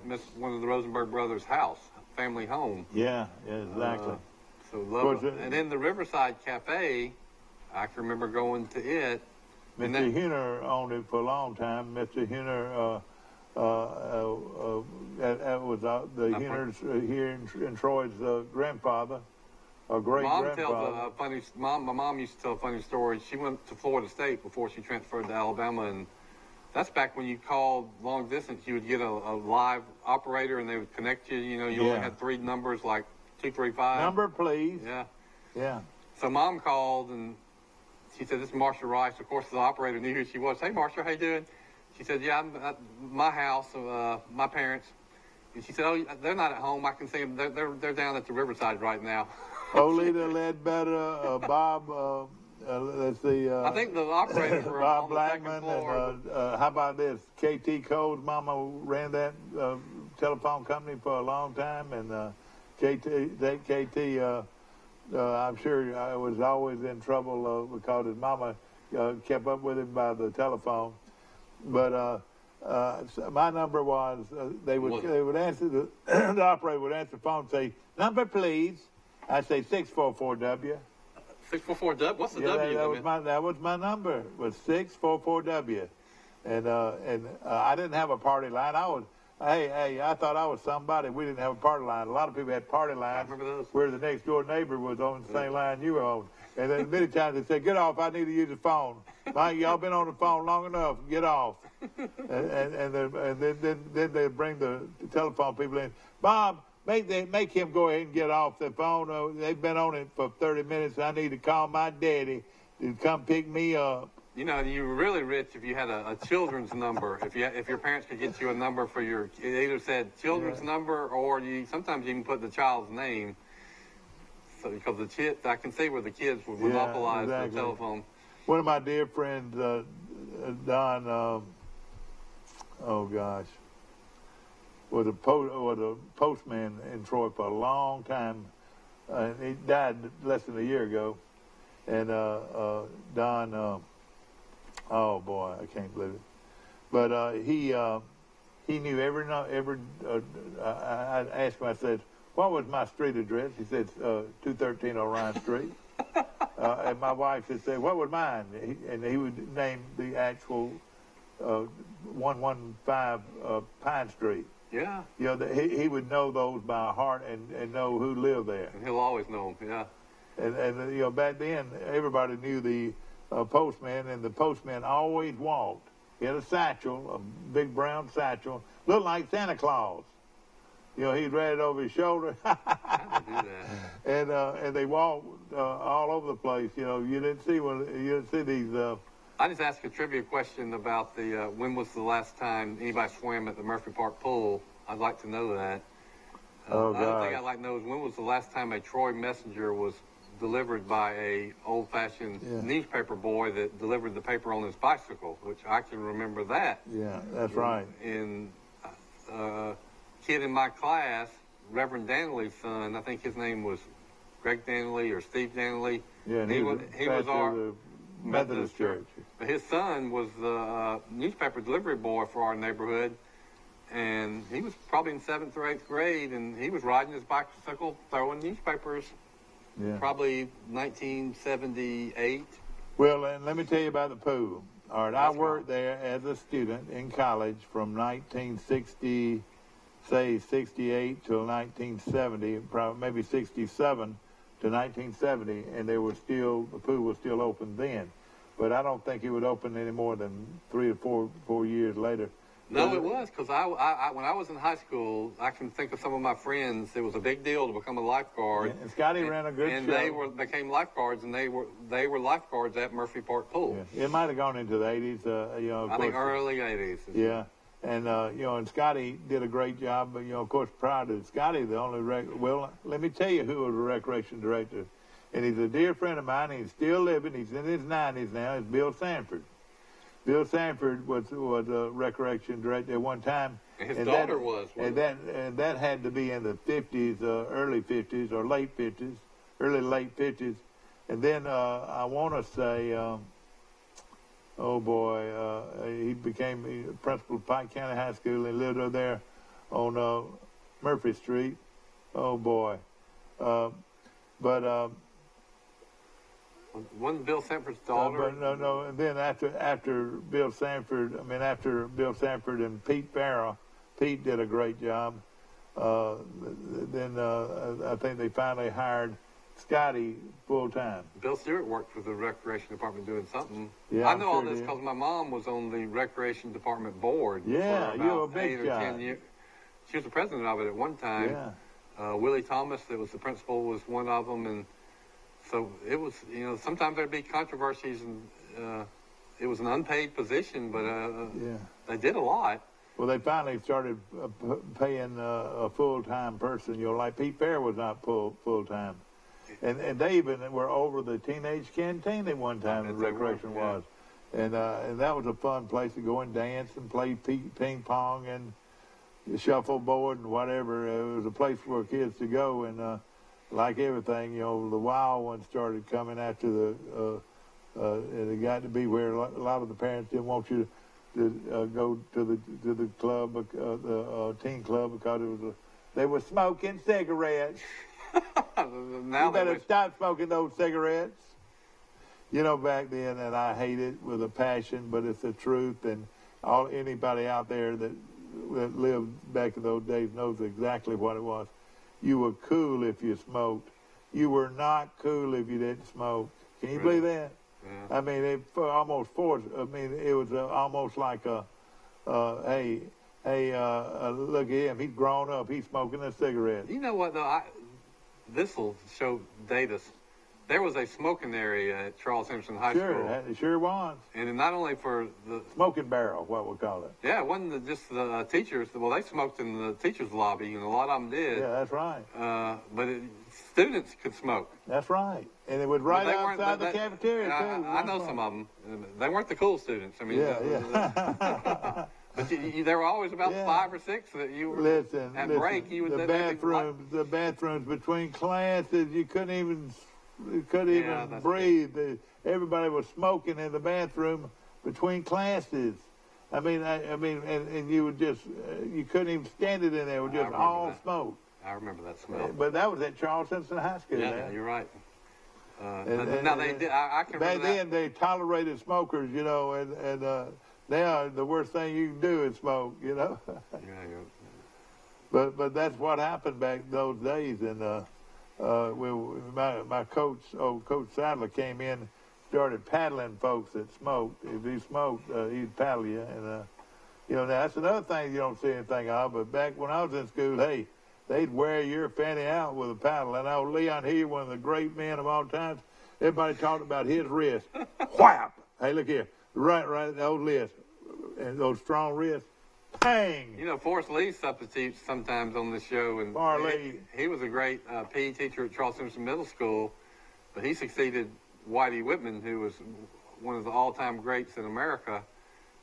brothers' house, family home. Yeah, exactly. So lovely. And then the Riverside Cafe, I can remember going to it. Mr. Hunter owned it for a long time. Mr. Hunter, that was the Hunters here in Troy's grandfather. a great Mom grandfather. tells a funny. My mom used to tell a funny story. She went to Florida State before she transferred to Alabama, and that's back when you called long distance. You would get a live operator, and they would connect you. You know, you only had 3 numbers, like 235. Number, please. Yeah. Yeah. So Mom called, and she said, "This is Marsha Rice." Of course, the operator knew who she was. "Hey, Marsha, how you doing?" She said, "Yeah, I'm at my house, my parents." And she said, "Oh, they're not at home. I can see them. They're down at the Riverside right now." Olita Ledbetter, Bob, let's see. I think the operators were Bob on the Blackman, second floor. and how about this? KT Cole's mama ran that telephone company for a long time, and KT, I'm sure I was always in trouble because his mama kept up with him by the telephone. But so my number was they would answer the operator would answer the phone and say, "Number, please." I'd say 644W. 644W. What's the W? That was my number. Was 644W, and I didn't have a party line. I thought I was somebody. We didn't have a party line. A lot of people had party lines. I remember those. Where the next door neighbor was on the same line you were on. And then many times they said, "Get off, I need to use the phone. Mike, y'all been on the phone long enough, get off." and then they bring the telephone people in. "Bob, make him go ahead and get off the phone. They've been on it for 30 minutes. I need to call my daddy to come pick me up." You know, you were really rich if you had a children's number. If your parents could get you a number for it either said children's number, or you sometimes even put the child's name. So because the kids, I can see where the kids would monopolize the telephone. One of my dear friends, Don, was a postman in Troy for a long time. He died less than a year ago. And Don, oh boy, I can't believe it. But he knew every. I asked him. I said, "What was my street address?" He said, 213 Orion Street. And my wife would say, "What was mine?" And he would name the actual 115 Pine Street. Yeah. You know, he would know those by heart and know who lived there. And he'll always know them, yeah. And you know, back then, everybody knew the postman, and the postman always walked. He had a satchel, a big brown satchel, looked like Santa Claus. You know, he'd read it over his shoulder. I do that. And they walked all over the place. You know, you didn't see these. I just asked a trivia question about the when was the last time anybody swam at the Murphy Park pool. I'd like to know that. Another thing I'd like to know is when was the last time a Troy Messenger was delivered by a old-fashioned newspaper boy that delivered the paper on his bicycle, which I can remember that. Yeah, that's right. And kid in my class, Reverend Danley's son, I think his name was Greg Danley or Steve Danley. Yeah, and he was our Methodist Church. But his son was the newspaper delivery boy for our neighborhood, and he was probably in 7th or 8th grade, and he was riding his bicycle throwing newspapers. Yeah. Probably 1978. Well, and let me tell you about the pool. All right, I worked there as a student in college from 1960, say 68 till 1970, probably maybe 67 to 1970, and the pool was still open then. But I don't think it would open any more than 3 or 4 years later. No, it was, because I when I was in high school, I can think of some of my friends. It was a big deal to become a lifeguard. And Scotty ran a good show. And they became lifeguards, and they were lifeguards at Murphy Park Pool. Yeah. It might have gone into the 80s, you know. I think early 80s. Yeah. And, you know, and Scotty did a great job. But, you know, of course, prior to Scotty, the only, well, let me tell you who was the recreation director. And he's a dear friend of mine. He's still living. He's in his 90s now. It's Bill Sanford. Bill Sanford was a recreation director at one time. And his daughter was. And that had to be in the 50s, early 50s or late 50s, early late 50s. And then I want to say, he became principal of Pike County High School and lived over there on Murphy Street. Oh boy. Wasn't Bill Sanford's daughter? No. And then after Bill Sanford and Pete Farrell, Pete did a great job. Then I think they finally hired Scotty full time. Bill Stewart worked for the recreation department doing something. Yeah, I I'm know all sure this he did. because my mom was on the recreation department board. Yeah, for you were a about big 8 or shot. 10 years. She was the president of it at one time. Yeah. Willie Thomas, that was the principal, was one of them, and so it was. Sometimes there'd be controversies, and it was an unpaid position, but they did a lot. Well, they finally started paying a full-time person. Like Pete Fair was not full-time. And they even were over the teenage canteen at one time, the recreation was. And that was a fun place to go and dance and play ping pong and shuffleboard and whatever. It was a place for kids to go. And like everything, the wild ones started coming after and it got to be where a lot of the parents didn't want you to go to the club, the teen club, because they were smoking cigarettes. Now you better stop smoking those cigarettes. Back then, and I hate it with a passion, but it's the truth. And anybody out there that lived back in those days knows exactly what it was. You were cool if you smoked. You were not cool if you didn't smoke. Can you believe that? Yeah. I mean, it almost forced. I mean, it was almost like hey, look at him. He's grown up. He's smoking a cigarette. You know what, though? This will date us. There was a smoking area at Charles Simpson High School. It sure was. And not only for the smoking barrel, what we call it. Yeah, it wasn't just the teachers. Well, they smoked in the teachers' lobby, and a lot of them did. Yeah, that's right. But students could smoke. That's right. And it was right outside the cafeteria, too. I know some of them. They weren't the cool students. I mean, yeah. But there were always about 5 or 6 that you were at break. You would the bathrooms between classes, you couldn't even breathe. Everybody was smoking in the bathroom between classes. I mean, and you would just you couldn't even stand it in there. It was just all smoke. I remember that smell. But that was at Charles Simpson High School. Yeah, you're right. Now they did. I can remember back then they tolerated smokers, and now the worst thing you can do is smoke, Yeah. But that's what happened back those days, and my coach, Coach Sadler, came in, started paddling folks that smoked. If he smoked, he'd paddle you, and now that's another thing you don't see anything of. But back when I was in school, hey, they'd wear your fanny out with a paddle. And old Leon Healy, one of the great men of all times, everybody talked about his wrist. Whap! Hey, look here. Right, the old wrist. And those strong wrists. Bang! Forrest Lee substitutes sometimes on the show. And he was a great PE teacher at Charles Simpson Middle School, but he succeeded Whitey Whitman, who was one of the all-time greats in America.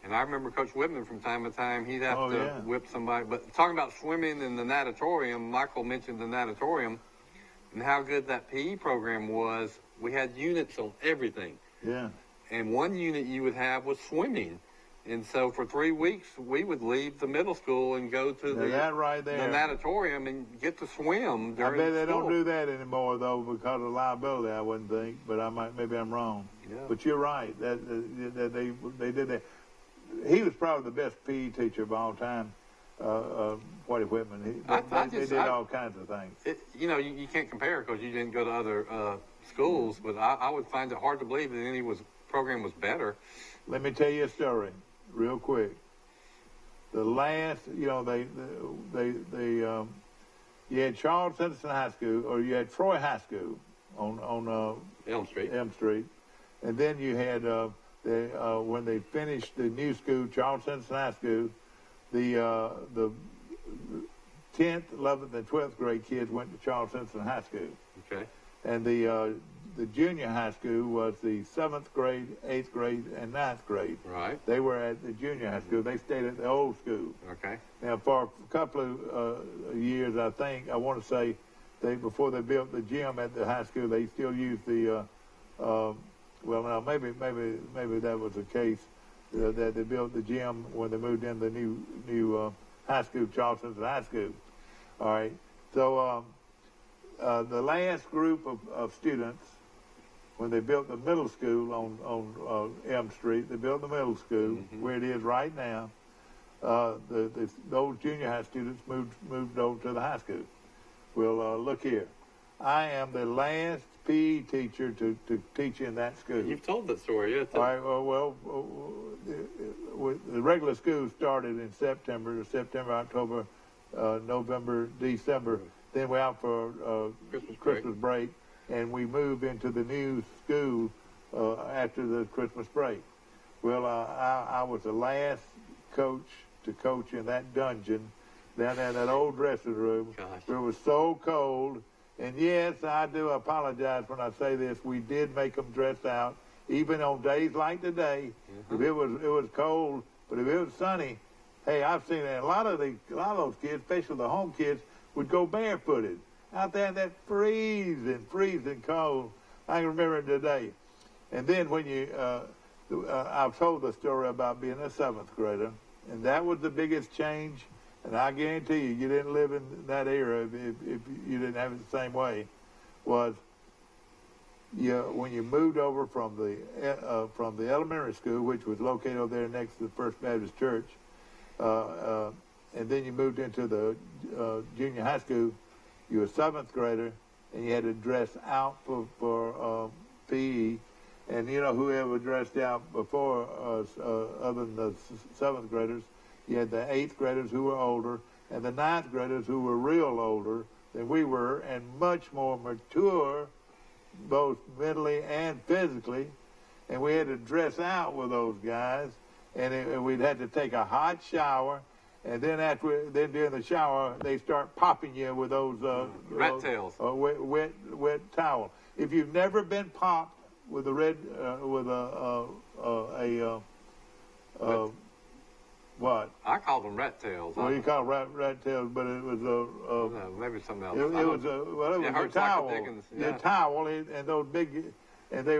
And I remember Coach Whitman from time to time, he'd have to whip somebody. But talking about swimming in the natatorium, Michael mentioned the natatorium and how good that PE program was. We had units on everything. Yeah. And one unit you would have was swimming. And so for 3 weeks, we would leave the middle school and go to the natatorium and get to swim during I bet they school. don't do that anymore, though, because of liability, I wouldn't think. But maybe I'm wrong. Yeah. But you're right. That they did that. He was probably the best PE teacher of all time, Whitey Whitman. They did all kinds of things. You can't compare because you didn't go to other schools, but I would find it hard to believe that any program was better. Let me tell you a story, real quick. The last, you had Charles Simpson High School, or you had Troy High School on Elm Street, and then you had when they finished the new school, Charles Simpson High School, the 10th, 11th, and 12th grade kids went to Charles Simpson High School. Okay. And the junior high school was the 7th grade, 8th grade, and 9th grade. Right. They were at the junior high school. They stayed at the old school. Okay. Now, for a couple of years, I want to say, before they built the gym at the high school, they still used the, now maybe that was the case, that they built the gym when they moved in the new high school, Charles Simpson High School. All right. So the last group of students, when they built the middle school on Elm Street, they built the middle school where it is right now. Those junior high students moved over to the high school. Well, look here. I am the last PE teacher to teach in that school. You've told that story, yeah. All right, the regular school started in September, October, November, December. Then we're out for Christmas break, and we moved into the new school after the Christmas break. Well, I was the last coach to coach in that dungeon down in that old dressing room. Gosh. Where it was so cold. And yes, I do apologize when I say this. We did make them dress out, even on days like today. If it was cold, but if it was sunny, hey, I've seen that. A lot of those kids, especially the home kids, would go barefooted out there in that freezing cold. I can remember it today. And then when I've told the story about being a 7th grader, and that was the biggest change. And I guarantee you didn't live in that era if you didn't have it the same way. Was when you moved over from the elementary school, which was located over there next to the First Baptist Church, and then you moved into the junior high school. You were a 7th grader, and you had to dress out for PE. And whoever dressed out before us, other than the 7th graders. You had the 8th graders who were older, and the 9th graders who were real older than we were, and much more mature, both mentally and physically. And we had to dress out with those guys, and we'd had to take a hot shower, and then during the shower they start popping you with those rat tails, wet towel. If you've never been popped with a what? I call them rat tails. Well, you call it rat tails, but it was maybe something else. It was a towel. Yeah, towel, and those big, and they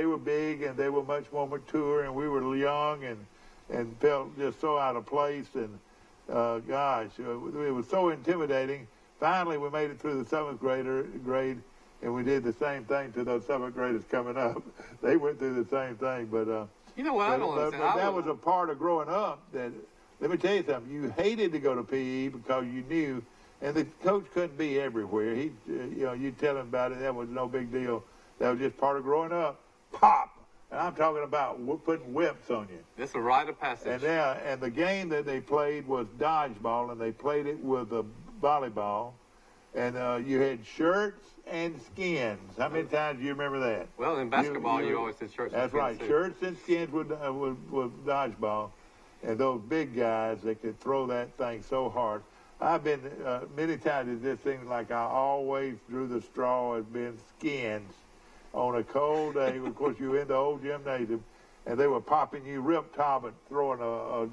were big, and they were much more mature, and we were young, and felt just so out of place, and gosh, it was so intimidating. Finally, we made it through the 7th grade, and we did the same thing to those 7th graders coming up. They went through the same thing, but. You know what? I don't understand. But that was a part of growing up that, let me tell you something, you hated to go to PE because you knew, and the coach couldn't be everywhere. You tell him about it, that was no big deal. That was just part of growing up. Pop! And I'm talking about putting whips on you. It's a rite of passage. And the game that they played was dodgeball, and they played it with a volleyball. And you had shirts and skins. How many times do you remember that? Well, in basketball, you always did shirts and skins. That's right. Too. Shirts and skins with dodgeball. And those big guys, they could throw that thing so hard. I've been, many times it just seems like I always drew the straw as being skins on a cold day. Of course, you were in the old gymnasium, and they were popping you, Rip Talbot, throwing a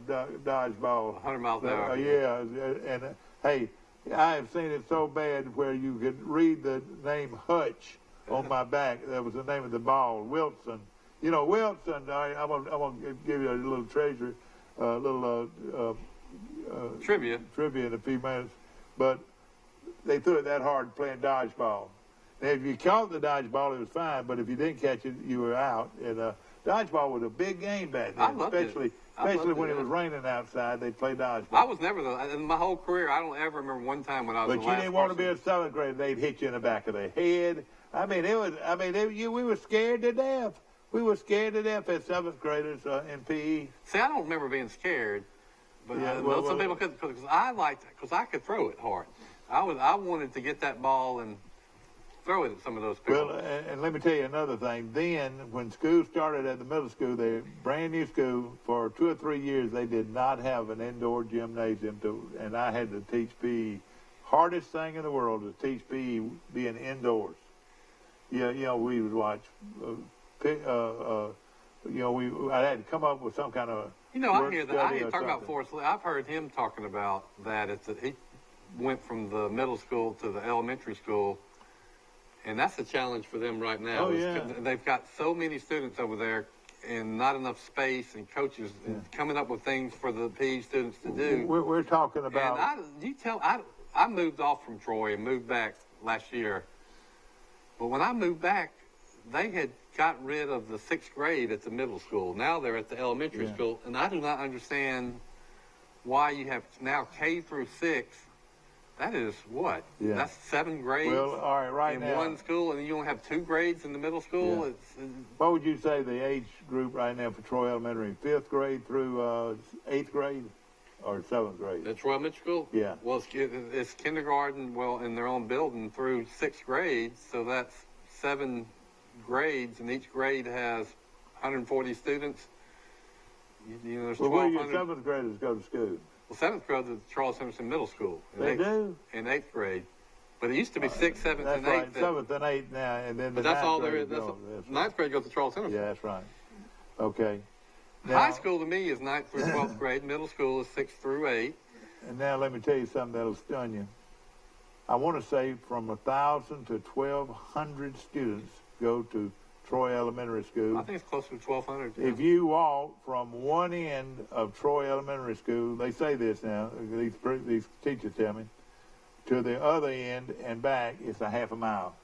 dodgeball. 100 miles an hour. Yeah. And, hey, I have seen it so bad where you could read the name Hutch on my back. That was the name of the ball, Wilson. Wilson, I'm going to give you a little treasure, trivia in a few minutes. But they threw it that hard playing dodgeball. Now, if you caught the dodgeball, it was fine, but if you didn't catch it, you were out. And dodgeball was a big game back then, especially when it was raining outside. They played dodgeball. I was never in my whole career. I don't ever remember one time when I was. But you didn't want to be a 7th grader. They'd hit you in the back of the head. We were scared to death. We were scared to death as 7th graders in PE. See, I don't remember being scared, but some people could, because I could throw it hard. I wanted to get that ball and throw it at some of those people. Well, and let me tell you another thing. Then, when school started at the middle school, they brand new school, for 2 or 3 years, they did not have an indoor gymnasium, and I had to teach PE. Hardest thing in the world is teach PE being indoors. We would watch. I had to come up with some kind of. I hear that. I hear talking about Forrest Lee. I've heard him talking about that. It's that he went from the middle school to the elementary school. And that's a challenge for them right now. Oh, yeah. They've got so many students over there and not enough space, and coaches coming up with things for the PE students to do. We're talking about... And I moved off from Troy and moved back last year. But when I moved back, they had got rid of the 6th grade at the middle school. Now they're at the elementary school. And I do not understand why you have now K through 6 That is what? Yeah. That's 7 grades Well, all right, right in now. one school, and you only have 2 grades in the middle school? Yeah. It's What would you say the age group right now for Troy Elementary? 5th grade through 8th grade or 7th grade? Troy Elementary School? Yeah. Well, it's kindergarten, in their own building through 6th grade, so that's 7 grades, and each grade has 140 students. There's Well, where do your 1,200. 7th graders go to school? Well, 7th grade is Charles Henderson Middle School. They do? In 8th grade. But it used to be 6th, 7th, That's and 8th. right, 7th and 8th now, and then the But that's 9th all there grade is. That's goes. That's right. 9th grade goes to Charles Henderson. Yeah, that's right. Okay. High Now- school to me is 9th through 12th grade. Middle school is 6th through 8th. And now let me tell you something that'll stun you. I want to say from 1,000 to 1,200 students go to Troy Elementary School. I think it's closer to 1,200. If you walk from one end of Troy Elementary School, they say this now, these teachers tell me, to the other end and back, it's a half a mile.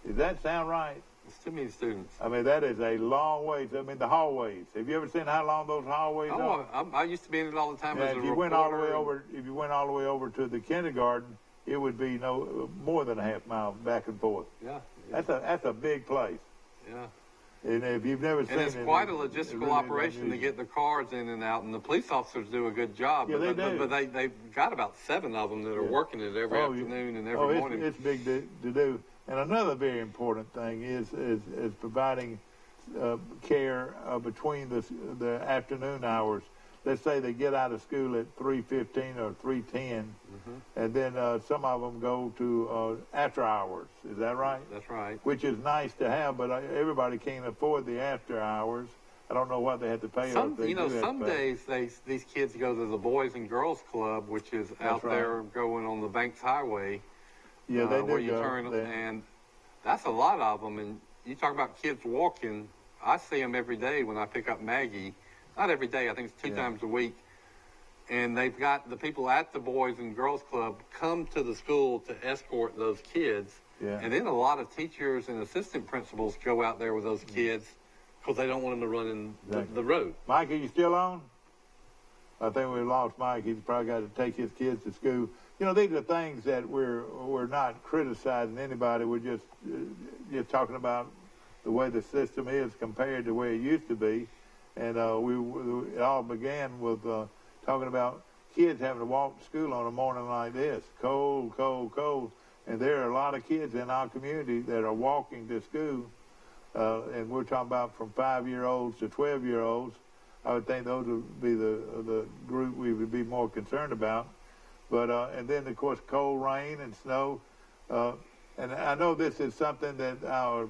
Does that sound right? It's too many students. I mean, that is a long ways. I mean, the hallways. Have you ever seen how long those hallways are? I used to be in it all the time as a If you reporter. went all the way over, to the kindergarten, it would be no more than a half mile back and forth. Yeah. That's a big place. Yeah. And if you've never seen And it, it's quite a it's logistical really operation to unusual. get the cars in and out, and the police officers do a good job. Yeah, they do. But they've got about 7 of them that are Yeah. working it every afternoon and every morning. It's big to do. And another very important thing is providing care between the afternoon hours. Let's say they get out of school at 3:15 or 3:10, and then some of them go to after hours. Is that right? That's right. Which is nice to have, but everybody can't afford the after hours. I don't know what they have to pay. or if they do have to Some pay. days these kids go to the Boys and Girls Club, which is out right. there going on the Banks Highway. Yeah, they do where you go turn, there. and that's a lot of them. And you talk about kids walking. I see them every day when I pick up Maggie. Not every day. I think it's 2 times a week. And they've got the people at the Boys and Girls Club come to the school to escort those kids. Yeah. And then a lot of teachers and assistant principals go out there with those kids because they don't want them to run in the road. Mike, are you still on? I think we lost Mike. He's probably got to take his kids to school. You know, these are things that we're not criticizing anybody. We're just talking about the way the system is compared to where it used to be. And it all began with talking about kids having to walk to school on a morning like this, cold, cold, cold. And there are a lot of kids in our community that are walking to school. And we're talking about from 5-year-olds to 12-year-olds. I would think those would be the group we would be more concerned about. But and then, of course, cold rain and snow. And I know this is something that our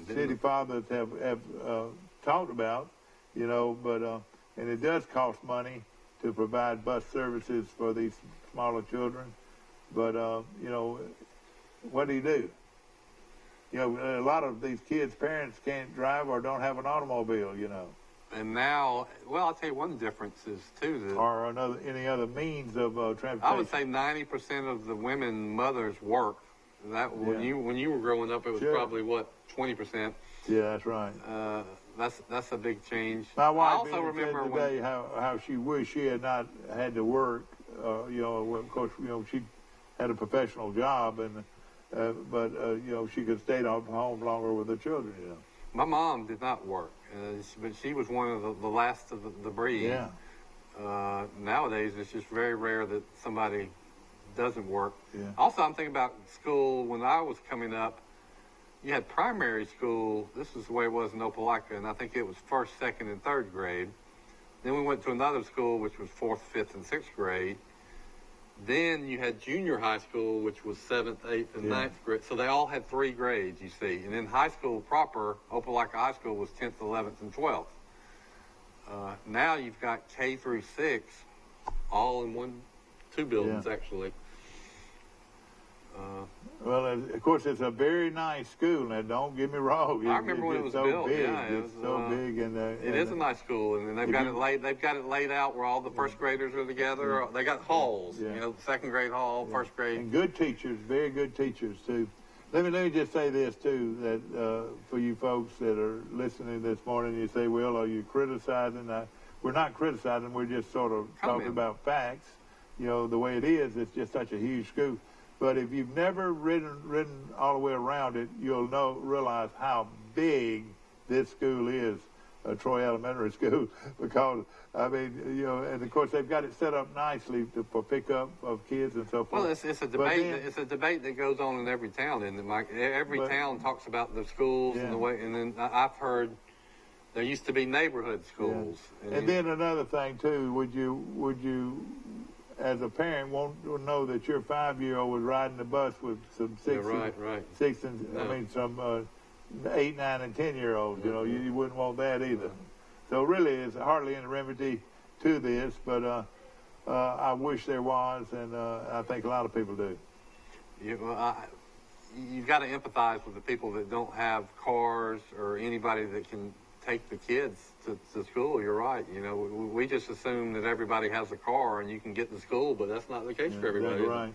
city fathers have talked about, you know, but and it does cost money to provide bus services for these smaller children. But, you know, what do? You know, a lot of these kids' parents can't drive or don't have an automobile, you know. And now, well, I'll tell you one difference is, too, that Or any other means of transportation. I would say 90% of the women mothers work. That when you were growing up, it was probably, what, 20%. Yeah, that's right. That's a big change. My wife I also remember said today how she wished she had not had to work. You know, of course, you know, she had a professional job, and but you know, she could stay home longer with the children. You know. My mom did not work, but she was one of the last of the breed. Yeah. Nowadays, it's just very rare that somebody doesn't work. Yeah. Also, I'm thinking about school. When I was coming up, you had primary school. This is the way it was in Opelika, and I think it was 1st, 2nd, and 3rd grade. Then we went to another school, which was 4th, 5th, and 6th grade. Then you had junior high school, which was 7th, 8th, and 9th grade. So they all had 3 grades, you see. And then high school proper, Opelika High School, was 10th, 11th, and 12th. Now you've got K through 6, all in 2 buildings, actually. Well, of course, it's a very nice school. Now, don't get me wrong. I remember when it was so built. big. Yeah, It's so big, and it is a nice school, and they've got it laid. They've got it laid out where all the first graders are together. They got halls. Yeah. You know, 2nd grade hall, 1st grade. And good teachers, very good teachers too. Let me just say this too, that for you folks that are listening this morning, you say, "Well, are you criticizing?" We're not criticizing. We're just sort of talking about facts. you know, the way it is, it's just such a huge school. But if you've never ridden all the way around it, you'll realize how big this school is, Troy Elementary School, because, I mean, you know, and of course they've got it set up nicely for pickup of kids and so forth. Well, it's a debate. It's a debate that goes on in every town, isn't it, Mike? Every town talks about the schools and the way. And then I've heard there used to be neighborhood schools. Yeah. And then another thing too, would you, as a parent, want to know that your 5-year-old was riding the bus with some some 8, 9, and 10-year-olds? You know, you wouldn't want that either. So really, it's hardly any remedy to this, but I wish there was, and I think a lot of people do. You've got to empathize with the people that don't have cars or anybody that can take the kids to school. You're right. You know, we just assume that everybody has a car and you can get to school, but that's not the case for everybody. That's right.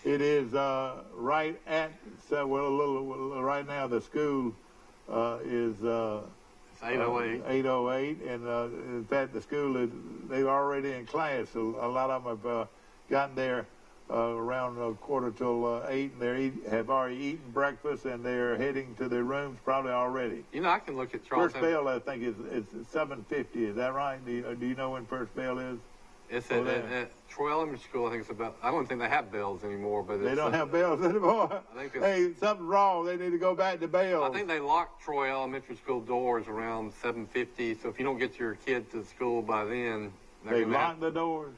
It is right at, right now the school is it's 8:08. 8:08, and in fact the school they're already in class. So a lot of them have gotten there around 7:45, and they have already eaten breakfast, and they're heading to their rooms probably already. You know, I can look at Charles. First bell, I think, is 7:50. Is that right? Do you know when first bell is? It's at Troy Elementary School. I think it's about. I don't think they have bells anymore, but they don't have bells anymore. Hey, something's wrong. They need to go back to bells. I think they lock Troy Elementary School doors around 7:50. So if you don't get your kid to school by then, they lock the doors.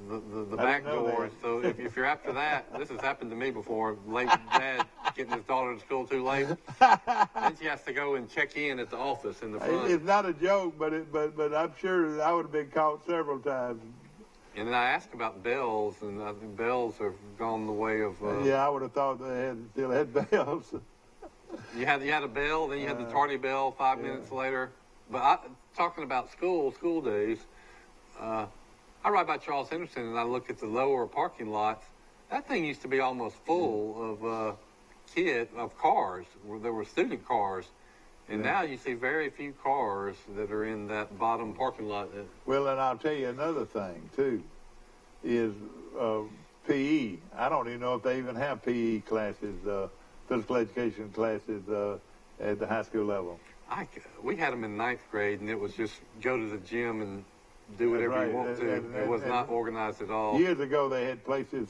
The back doors. So if you're after that, this has happened to me before. Late dad getting his daughter to school too late, then she has to go and check in at the office in the front. It's not a joke, but I'm sure I would have been caught several times. And then I asked about bells, and I think bells have gone the way of. Yeah, I would have thought they still had bells. You had a bell, then you had the tardy bell 5 minutes later. But talking about school days. I ride by Charles Henderson and I look at the lower parking lots. That thing used to be almost full of cars. There were student cars, and now you see very few cars that are in that bottom parking lot. Well, and I'll tell you another thing too, is PE. I don't even know if they even have PE classes, physical education classes at the high school level. We had them in 9th grade, and it was just go to the gym and do whatever you want to. It was not organized at all. Years ago, they had places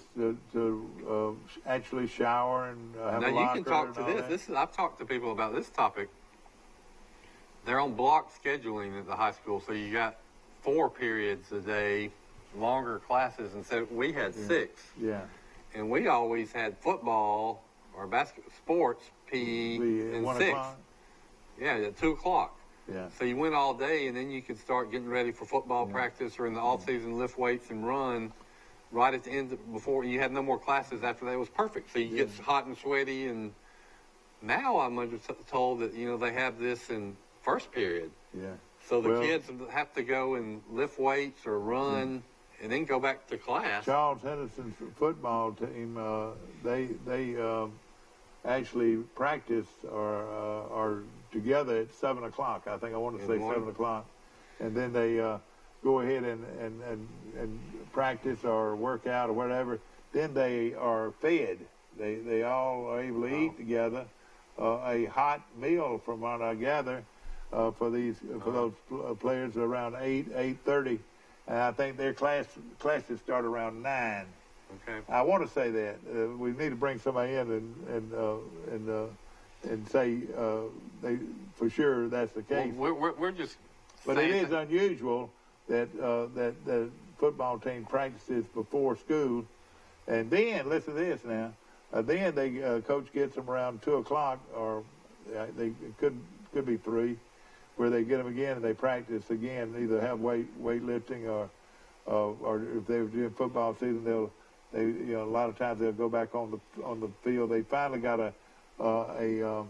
to actually shower and have a locker. Now, you can talk to this. I've talked to people about this topic. They're on block scheduling at the high school, so you got 4 periods a day, longer classes, and so we had 6. Yeah. And we always had football or basketball, sports, PE, and 1 6. o'clock? Yeah, at 2 o'clock. Yeah. So you went all day, and then you could start getting ready for football practice or in the off season, lift weights and run. Right at the end, before you had no more classes after that, it was perfect. So you get hot and sweaty, and now I'm told that they have this in first period. Yeah. So the kids have to go and lift weights or run, and then go back to class. Charles Henderson's football team, they actually practice or together at 7 o'clock. I think I want to say 7 o'clock, and then they go ahead and practice or work out or whatever. Then they are fed. They all are able to eat together. A hot meal, from what I gather, for those players around 8:30, and I think their classes start around 9. Okay. I want to say that we need to bring somebody in and say they for sure that's the case. Well, we're just. But it is unusual that the football team practices before school, and then listen to this now. Then they coach gets them around 2 o'clock, or they could be 3, where they get them again and they practice again. Either have weightlifting or if they're doing football season, they a lot of times they'll go back on the field. They finally got a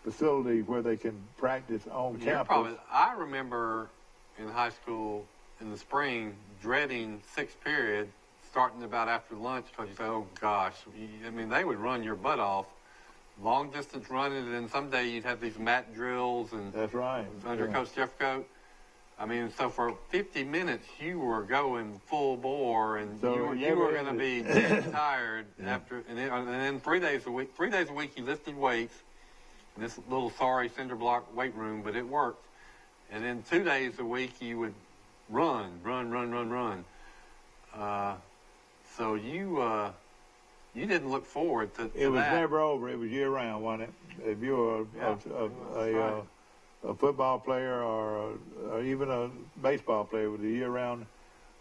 facility where they can practice on campus. I remember in high school in the spring dreading 6th period, starting about after lunch, because you say, oh gosh, they would run your butt off, long distance running, and then someday you'd have these mat drills and that's right under Coach Jeffcoat. I mean, so for 50 minutes you were going full bore, and So you were going to be dead tired after, and then 3 days a week. 3 days a week you lifted weights in this little sorry cinder block weight room, but it worked. And then 2 days a week you would run. So you didn't look forward to It was that. never over. It was year round, wasn't it? If you were a football player or even a baseball player, it was a year round.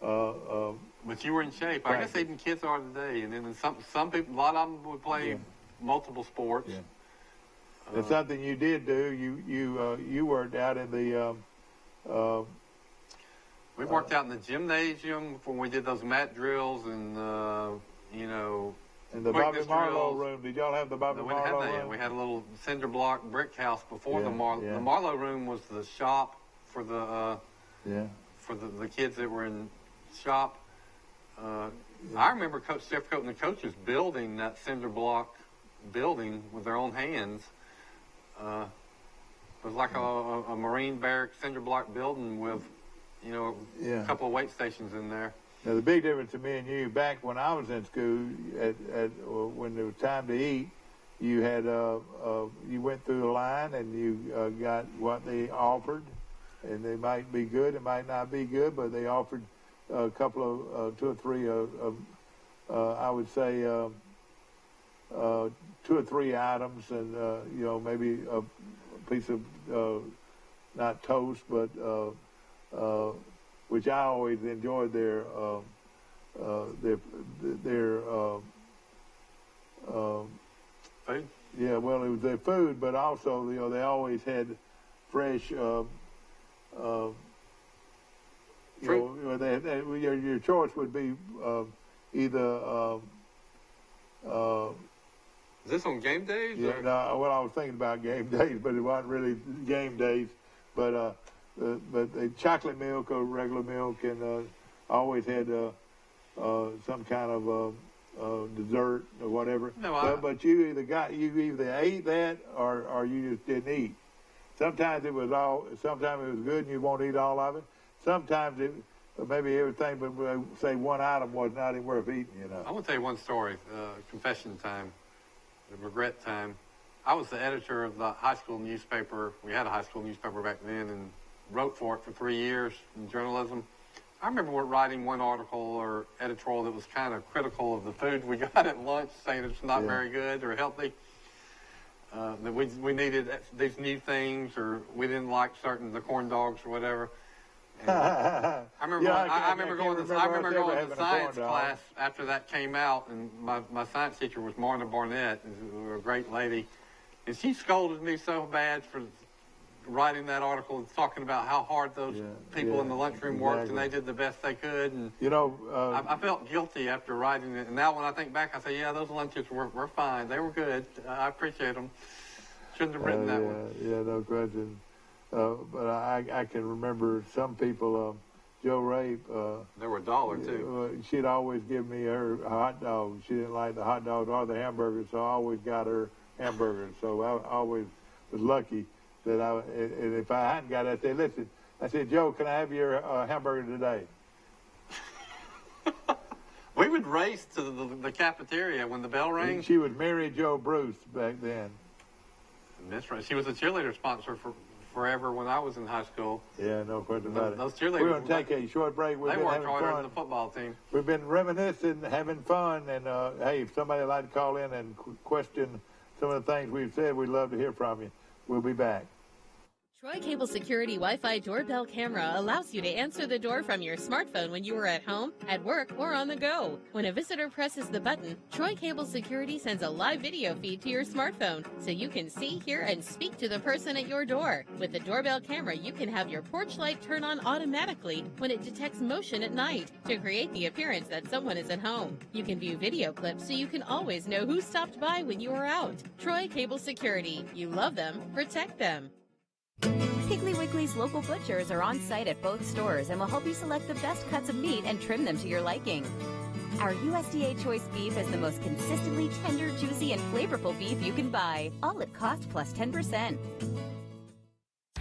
But you were in shape. I guess even kids are today. And then some people, a lot of them would play multiple sports. Yeah. It's something you did do. You worked out in the. We worked out in the gymnasium when we did those mat drills and in the Bobby quickness Marlowe drills. room. Did y'all have the Bobby We didn't have Marlowe that yet. room? We had a little cinder block brick house before Yeah, the Marlowe. yeah. The Marlowe room was the shop for the Yeah. for the kids that were in shop. I remember Coach Jeff Coat and the coaches building that cinder block building with their own hands. It was like a Marine barracks cinder block building with, Yeah. a couple of weight stations in there. Now the big difference to me and you, back when I was in school, when it was time to eat, you had you went through the line and you got what they offered, and they might be good, it might not be good, but they offered a couple of 2 or 3 I would say 2 or 3 items, and maybe a piece of not toast, but which I always enjoyed their Food? yeah, well, it was their food, but also they always had fresh your choice would be either Is this on game days? yeah, or? no, well, I was thinking about game days, but it wasn't really game days. But the chocolate milk or regular milk, and always had some kind of dessert or whatever. No, but you either ate that or you just didn't eat. Sometimes it was good and you won't eat all of it. Sometimes maybe everything, but say one item was not even worth eating. I want to tell you one story, confession time, the regret time. I was the editor of the high school newspaper. We had a high school newspaper back then and wrote for it for 3 years in journalism. I remember writing one article or editorial that was kind of critical of the food we got at lunch, saying it's not very good or healthy. That we needed these new things, or we didn't like the corn dogs or whatever. And I remember going to science class after that came out, and my science teacher was Marna Barnett, a great lady, and she scolded me so bad for writing that article and talking about how hard those people in the lunchroom worked, and they did the best they could. And I felt guilty after writing it. And now when I think back, I say, yeah, those lunches were fine. They were good. I appreciate them. Shouldn't have written that one. Yeah, no question. But I can remember some people, Joe Rape. They were $1 too. She'd always give me her hot dog. She didn't like the hot dogs or the hamburgers, so I always got her hamburgers. So I always was lucky that and if I hadn't got it, I'd say, listen, I said, Joe, can I have your hamburger today? We would race to the cafeteria when the bell rang. She was Mary Jo Bruce back then. That's right. She was a cheerleader sponsor for forever when I was in high school. Yeah, no question about it. Those cheerleaders. We're going to take a short break. They worked harder than the football team. We've been reminiscing, having fun, and hey, if somebody would like to call in and question some of the things we've said, we'd love to hear from you. We'll be back. Troy Cable Security Wi-Fi doorbell camera allows you to answer the door from your smartphone when you are at home, at work, or on the go. When a visitor presses the button, Troy Cable Security sends a live video feed to your smartphone so you can see, hear, and speak to the person at your door. With the doorbell camera, you can have your porch light turn on automatically when it detects motion at night to create the appearance that someone is at home. You can view video clips so you can always know who stopped by when you are out. Troy Cable Security. You love them, protect them. Piggly Wiggly's local butchers are on site at both stores and will help you select the best cuts of meat and trim them to your liking. Our USDA Choice beef is the most consistently tender, juicy, and flavorful beef you can buy, all at cost plus 10%.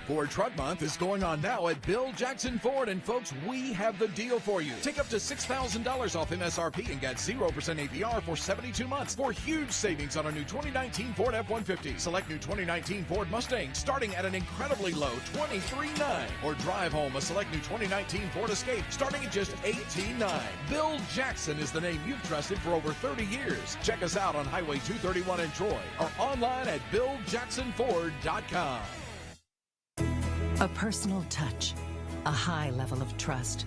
Ford Truck Month is going on now at Bill Jackson Ford, and folks, we have the deal for you. Take up to $6,000 off MSRP and get 0% APR for 72 months for huge savings on a new 2019 Ford F-150. Select new 2019 Ford Mustang starting at an incredibly low $23,900, or drive home a select new 2019 Ford Escape starting at just $18,900. Bill Jackson is the name you've trusted for over 30 years. Check us out on Highway 231 in Troy or online at BillJacksonFord.com. A personal touch, a high level of trust.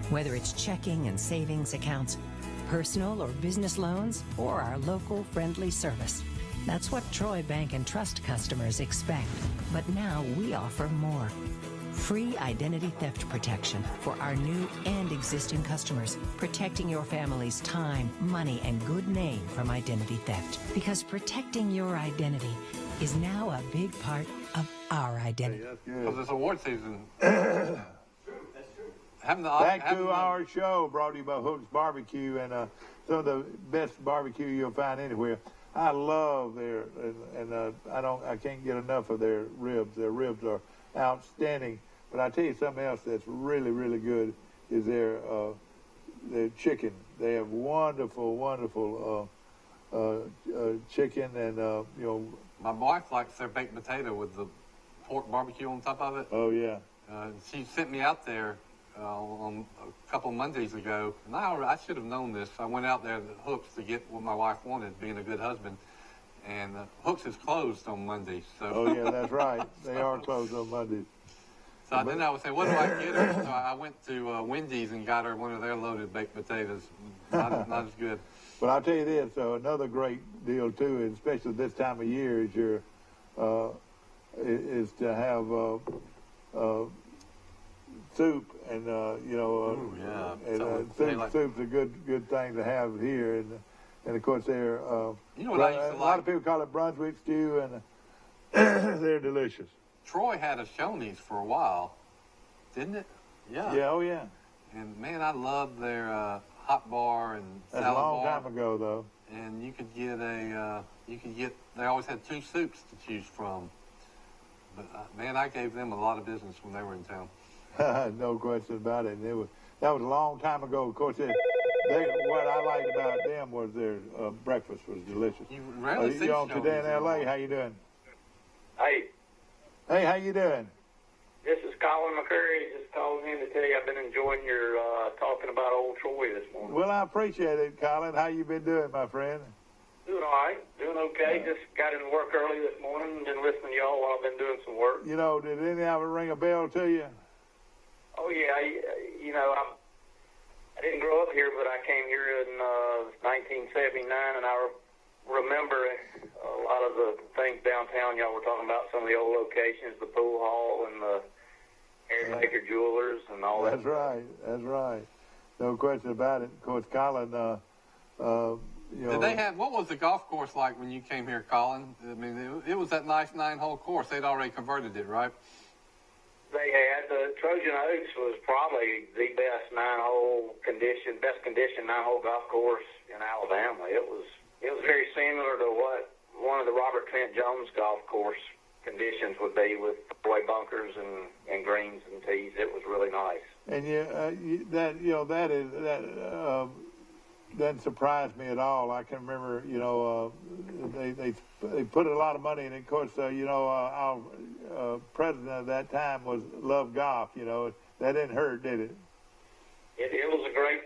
Whether it's checking and savings accounts, personal or business loans, or our local friendly service. That's what Troy Bank and Trust customers expect. But now we offer more. Free identity theft protection for our new and existing customers, protecting your family's time, money, and good name from identity theft. Because protecting your identity is now a big part of our identity. Because it's award season. Back to our show, brought to you by Hook's Barbecue, and some of the best barbecue you'll find anywhere. I love their, and I can't get enough of their ribs. Their ribs are outstanding. But I tell you something else that's really, really good is their chicken. They have wonderful chicken, and you know. My wife likes their baked potato with the pork barbecue on top of it. Oh yeah. She sent me out there on a couple Mondays ago, and I should have known this. I went out there to Hooks to get what my wife wanted, being a good husband. And Hooks is closed on Mondays. So. Oh yeah, that's right. They are closed on Mondays. So then I was saying, what do I get her? So I went to Wendy's and got her one of their loaded baked potatoes. Not as good. But I'll tell you this, another great deal too, and especially this time of year, is to have soup, and Ooh, yeah. Soup's a good thing to have here, and of course they're you know what I used to a like? lot of people call it Brunswick stew, and they're delicious. Troy had a Shoney's for a while, didn't it? Yeah. Yeah, oh yeah. And man, I loved their hot bar and That's salad a long bar. time ago, though. And you could get they always had two soups to choose from. But man, I gave them a lot of business when they were in town. No question about it. And that was a long time ago. Of course, what I liked about them was their breakfast was delicious. You rarely see on Today in Shoney's L.A. How you doing? Hey, how you doing? this is Colin McCurry. Just calling in to tell you I've been enjoying your talking about old Troy this morning. Well, I appreciate it, Colin. How you been doing, my friend? Doing all right. Doing okay. Just got into work early this morning. Been listening to y'all while I've been doing some work. You know, did any of it ring a bell to you? Oh, yeah. I didn't grow up here, but I came here in 1979, and I remember a lot of the things downtown y'all were talking about, some of the old locations, the pool hall and the Harry Baker Jewelers and all that. That's right. That's right. No question about it. Of course, Colin, Did they have, what was the golf course like when you came here, Colin? I mean, it was that nice 9-hole course. They'd already converted it, right? They had the Trojan Oaks was probably the best 9-hole best condition 9-hole golf course in Alabama. It was very similar to what one of the Robert Trent Jones golf course conditions would be, with fairway bunkers and greens and tees. It was really nice. And that surprised me at all. I can remember, they put a lot of money in it. Of course, our president at that time was Love Goff. That didn't hurt, did it? It was a great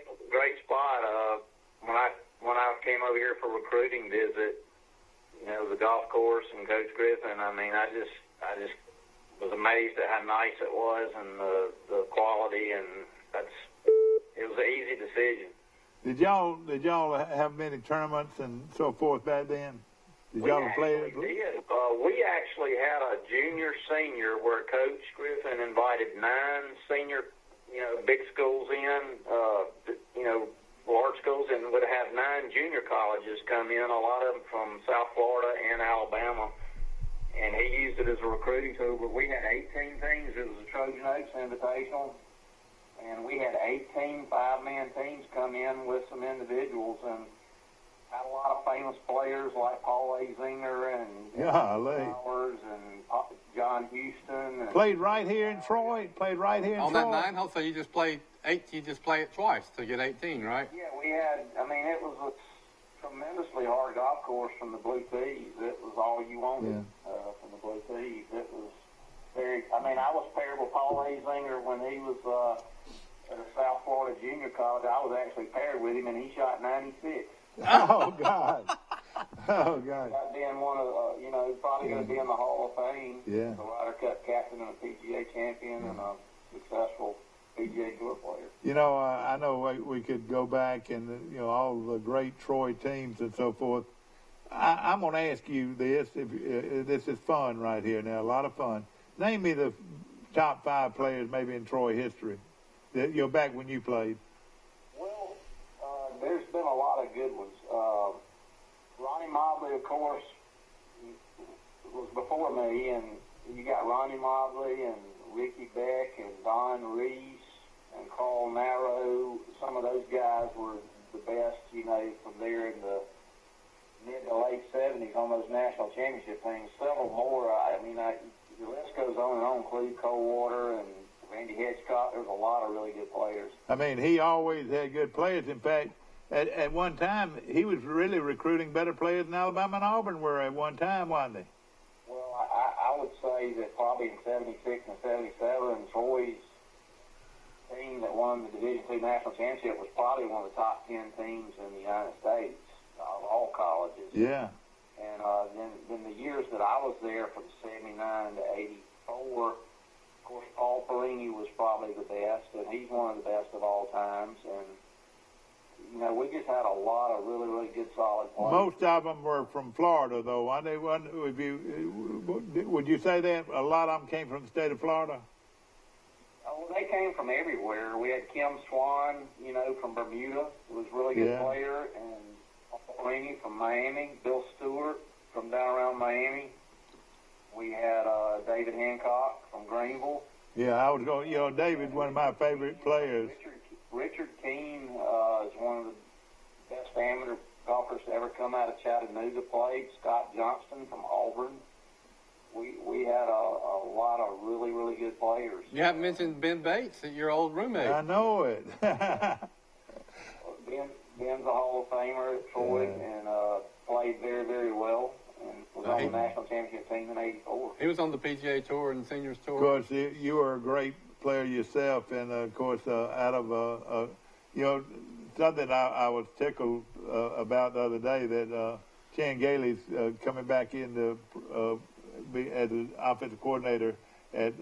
spot. When I came over here for recruiting visit, the golf course and Coach Griffin. I mean, I just was amazed at how nice it was and the quality, and it was an easy decision. Did y'all have many tournaments and so forth back then? Did y'all play it? We actually had a junior-senior where Coach Griffin invited 9 senior, big schools in, large schools, and would have 9 junior colleges come in, a lot of them from South Florida and Alabama. And he used it as a recruiting tool. But we had 18 teams. It was a Trojan Oaks Invitational. And we had 18 5-man teams come in with some individuals. And had a lot of famous players like Paul Azinger and Powers and John Houston. And, played right here in Troy. Played right here in on Troy. On that 9 hole, so you just play it twice to get 18, right? Yeah, we had. I mean, it was a tremendously hard golf course from the Blue Tees. It was all you wanted from the Blue Tees. It was very. I mean, I was paired with Paul Azinger when he was at a South Florida junior college. I was actually paired with him, and he shot 96. Oh God! Oh God! That being one of probably going to be in the Hall of Fame. Yeah. The Ryder Cup captain and a PGA champion and a successful PGA Tour player. I know we could go back and all the great Troy teams and so forth. I'm going to ask you this. If this is fun right here now, a lot of fun. Name me the top 5 players maybe in Troy history. Back when you played. Well, there's been a lot of good ones. Ronnie Mobley, of course, was before me, and you got Ronnie Mobley and Ricky Beck and Don Reese and Carl Narrow. Some of those guys were the best, from there in the mid to late 70s on those national championship teams. Several more. The list goes on and on. Cleve Coldwater and Randy Hedgecock. There's a lot of really good players. I mean, he always had good players. In fact, at one time, he was really recruiting better players than Alabama and Auburn were at one time, wasn't he? Well, I would say that probably in 76 and 77, Troy's team that won the Division II National Championship was probably one of the top 10 teams in the United States of all colleges. Yeah. And then the years that I was there from 79 to 84, of course, Paul Perini was probably the best, and he's one of the best of all times. And, we just had a lot of really, really good, solid players. Most of them were from Florida, though. Would you say that a lot of them came from the state of Florida? Well, they came from everywhere. We had Kim Swan, from Bermuda, who was a really good player, and Paul Perini from Miami, Bill Stewart from down around Miami. We had David Hancock from Greenville. Yeah, I was going. David's one of my favorite players. Richard Keene is one of the best amateur golfers to ever come out of Chattanooga. Played Scott Johnston from Auburn. We had a lot of really, really good players. You haven't mentioned Ben Bates, your old roommate. I know it. Ben's a Hall of Famer at Troy and played very, very well. And was on the national championship team in '84. He was on the PGA Tour and Seniors Tour. Of course, you were a great player yourself, and of course, out of something I was tickled about the other day that Chan Gailey's coming back in to be as an offensive coordinator at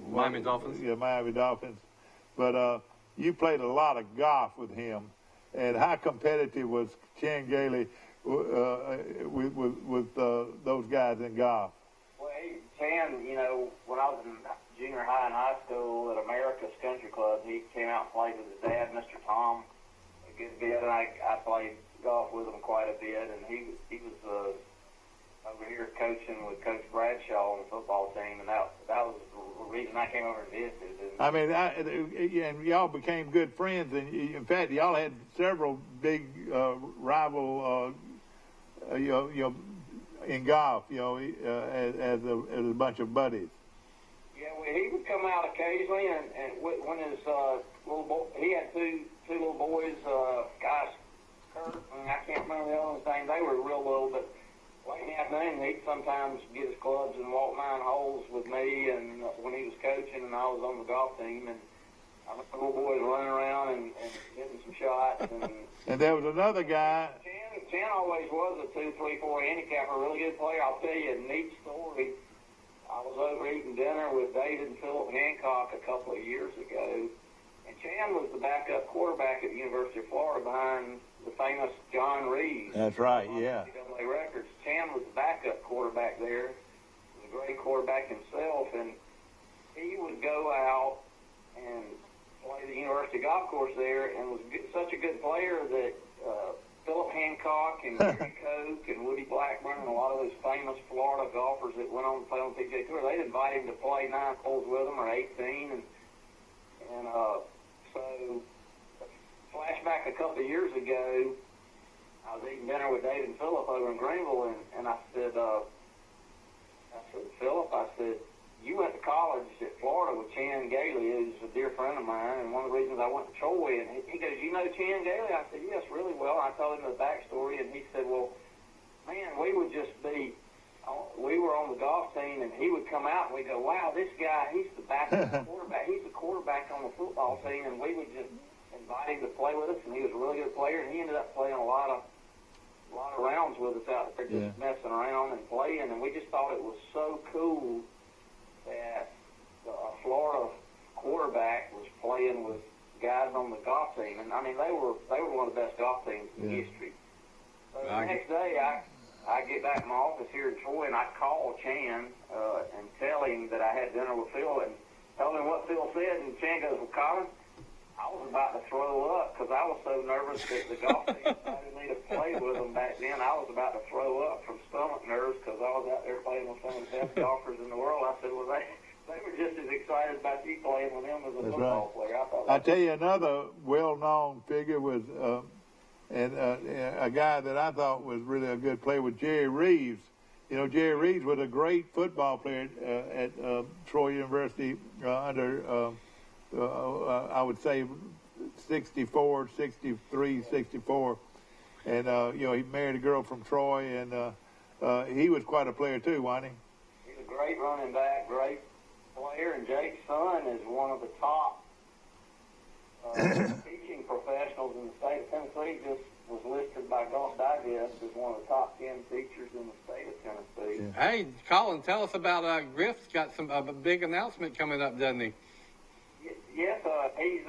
Miami Dolphins. Yeah, Miami Dolphins. But you played a lot of golf with him, and how competitive was Chan Gailey with those guys in golf? Well, Chan, when I was in junior high and high school at America's Country Club, he came out and played with his dad, Mr. Tom, a good bit, and I played golf with him quite a bit, and he was over here coaching with Coach Bradshaw on the football team, and that was the reason I came over and visited. And y'all became good friends, and in fact, y'all had several big rival, in golf, as a bunch of buddies. Yeah, well, he would come out occasionally, and when his little boy, he had two little boys, guys, Kurt, and I can't remember the other name. They were real little, but late in the afternoon, he'd sometimes get his clubs and walk 9 holes with me, and when he was coaching and I was on the golf team, and I remember the little boys running around and hitting some shots. And there was another guy. Chan always was a 2, 3, 4 handicapper, a really good player. I'll tell you a neat story. I was over eating dinner with David and Philip Hancock a couple of years ago, and Chan was the backup quarterback at the University of Florida behind the famous John Reed. That's right, yeah. NCAA records. Chan was the backup quarterback there. He was a great quarterback himself, and he would go out and play the university golf course there, and was such a good player that Philip Hancock and Gary Koch and Woody Blackburn and a lot of those famous Florida golfers that went on to play on the PGA Tour, they'd invite him to play 9 holes with them or 18, and so flashback a couple of years ago, I was eating dinner with David and Phillip over in Greenville, and I said, Phillip, I said, you went to college at Florida with Chan Gailey, who's a dear friend of mine, and one of the reasons I went to Troy, and he goes, you know Chan Gailey? I said, yes, really well. And I told him the backstory, and he said, well, man, we would just be, we were on the golf team, and he would come out, and we'd go, wow, this guy, he's the quarterback. He's the quarterback on the football team, and we would just invite him to play with us, and he was a really good player, and he ended up playing a lot of rounds with us out there, just messing around and playing, and we just thought it was so cool that a Florida quarterback was playing with guys on the golf team, and I mean they were one of the best golf teams in history. So the next day, I get back in my office here in Troy, and I call Chan and tell him that I had dinner with Phil, and tell him what Phil said, and Chan goes, well, Colin, I was about to throw up because I was so nervous that the golf team decided me to play with them back then. I was about to throw up from stomach nerves because I was out there playing with some of the best golfers in the world. I said, well, they were just as excited about you playing with them as a football player. I tell you, another well-known figure was a guy that I thought was really a good player was Jerry Reeves. You know, Jerry Reeves was a great football player at Troy University under I would say 64, 63, 64. And, you know, he married a girl from Troy, and he was quite a player too, wasn't he? He's a great running back, great player, and Jake's son is one of the top teaching professionals in the state of Tennessee. Just was listed by Golf Digest as one of the top 10 teachers in the state of Tennessee. Yeah. Hey, Colin, tell us about Griff's got a big announcement coming up, doesn't he? Yes, he's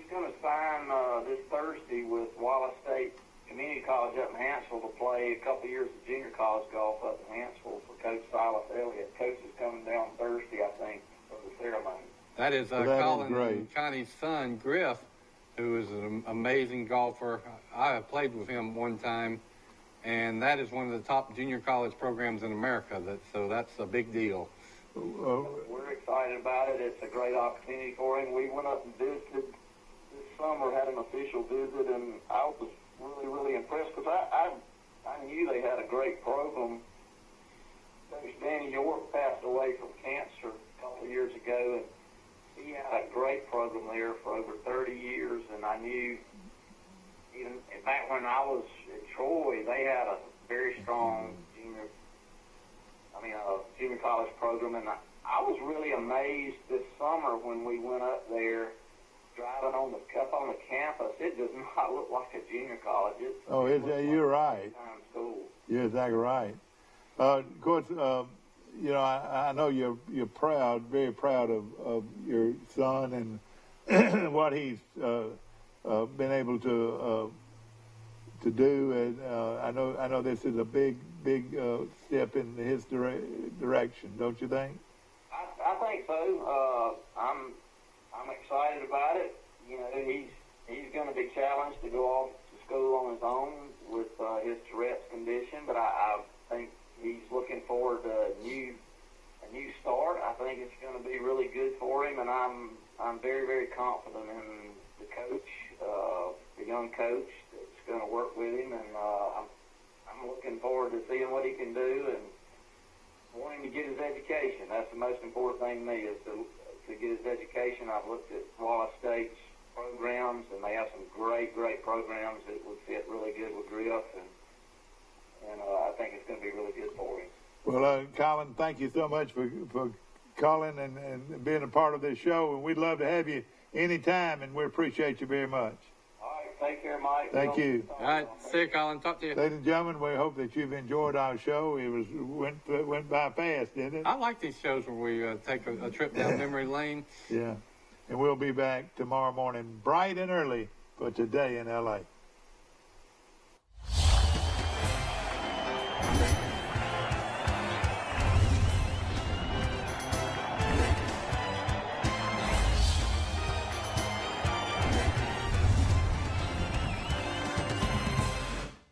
going to sign this Thursday with Wallace State Community College up in Hanceville to play a couple years of junior college golf up in Hanceville for Coach Silas Elliott. Coach is coming down Thursday, I think, for the ceremony. That is Colin and Connie's son, Griff, who is an amazing golfer. I have played with him one time, and that is one of the top junior college programs in America. So that's a big deal. We're excited about it. It's a great opportunity for him. We went up and visited this summer, had an official visit, and I was really, really impressed because I knew they had a great program. Coach Danny York passed away from cancer a couple of years ago, and he had a great program there for over 30 years, and I knew even back when I was at Troy, they had a very strong junior college program, and I was really amazed this summer when we went up there driving on the campus. It does not look like a junior college. You're right. School. You're exactly right. Of course, you know, I know you're proud, very proud of your son and what he's been able to do, and I know this is a big step in his direction, don't you think? I think so. I'm excited about it. You know, he's going to be challenged to go off to school on his own with his Tourette's condition, but I think he's looking forward to a new start. I think it's going to be really good for him, and I'm very, very confident in the coach, the young coach that's going to work with him, and I'm looking forward to seeing what he can do and wanting to get his education. That's the most important thing to me, is to get his education. I've looked at Wallace State's programs, and they have some great programs that would fit really good with Griff, and I think it's going to be really good for him. Well, Colin, thank you so much for calling and being a part of this show, and we'd love to have you anytime, and we appreciate you very much. Take care, Mike. Thank you. All right, see you, Colin. Talk to you. Ladies and gentlemen, we hope that you've enjoyed our show. It went by fast, didn't it? I like these shows where we take a trip down memory lane. Yeah. And we'll be back tomorrow morning bright and early for Today in L.A.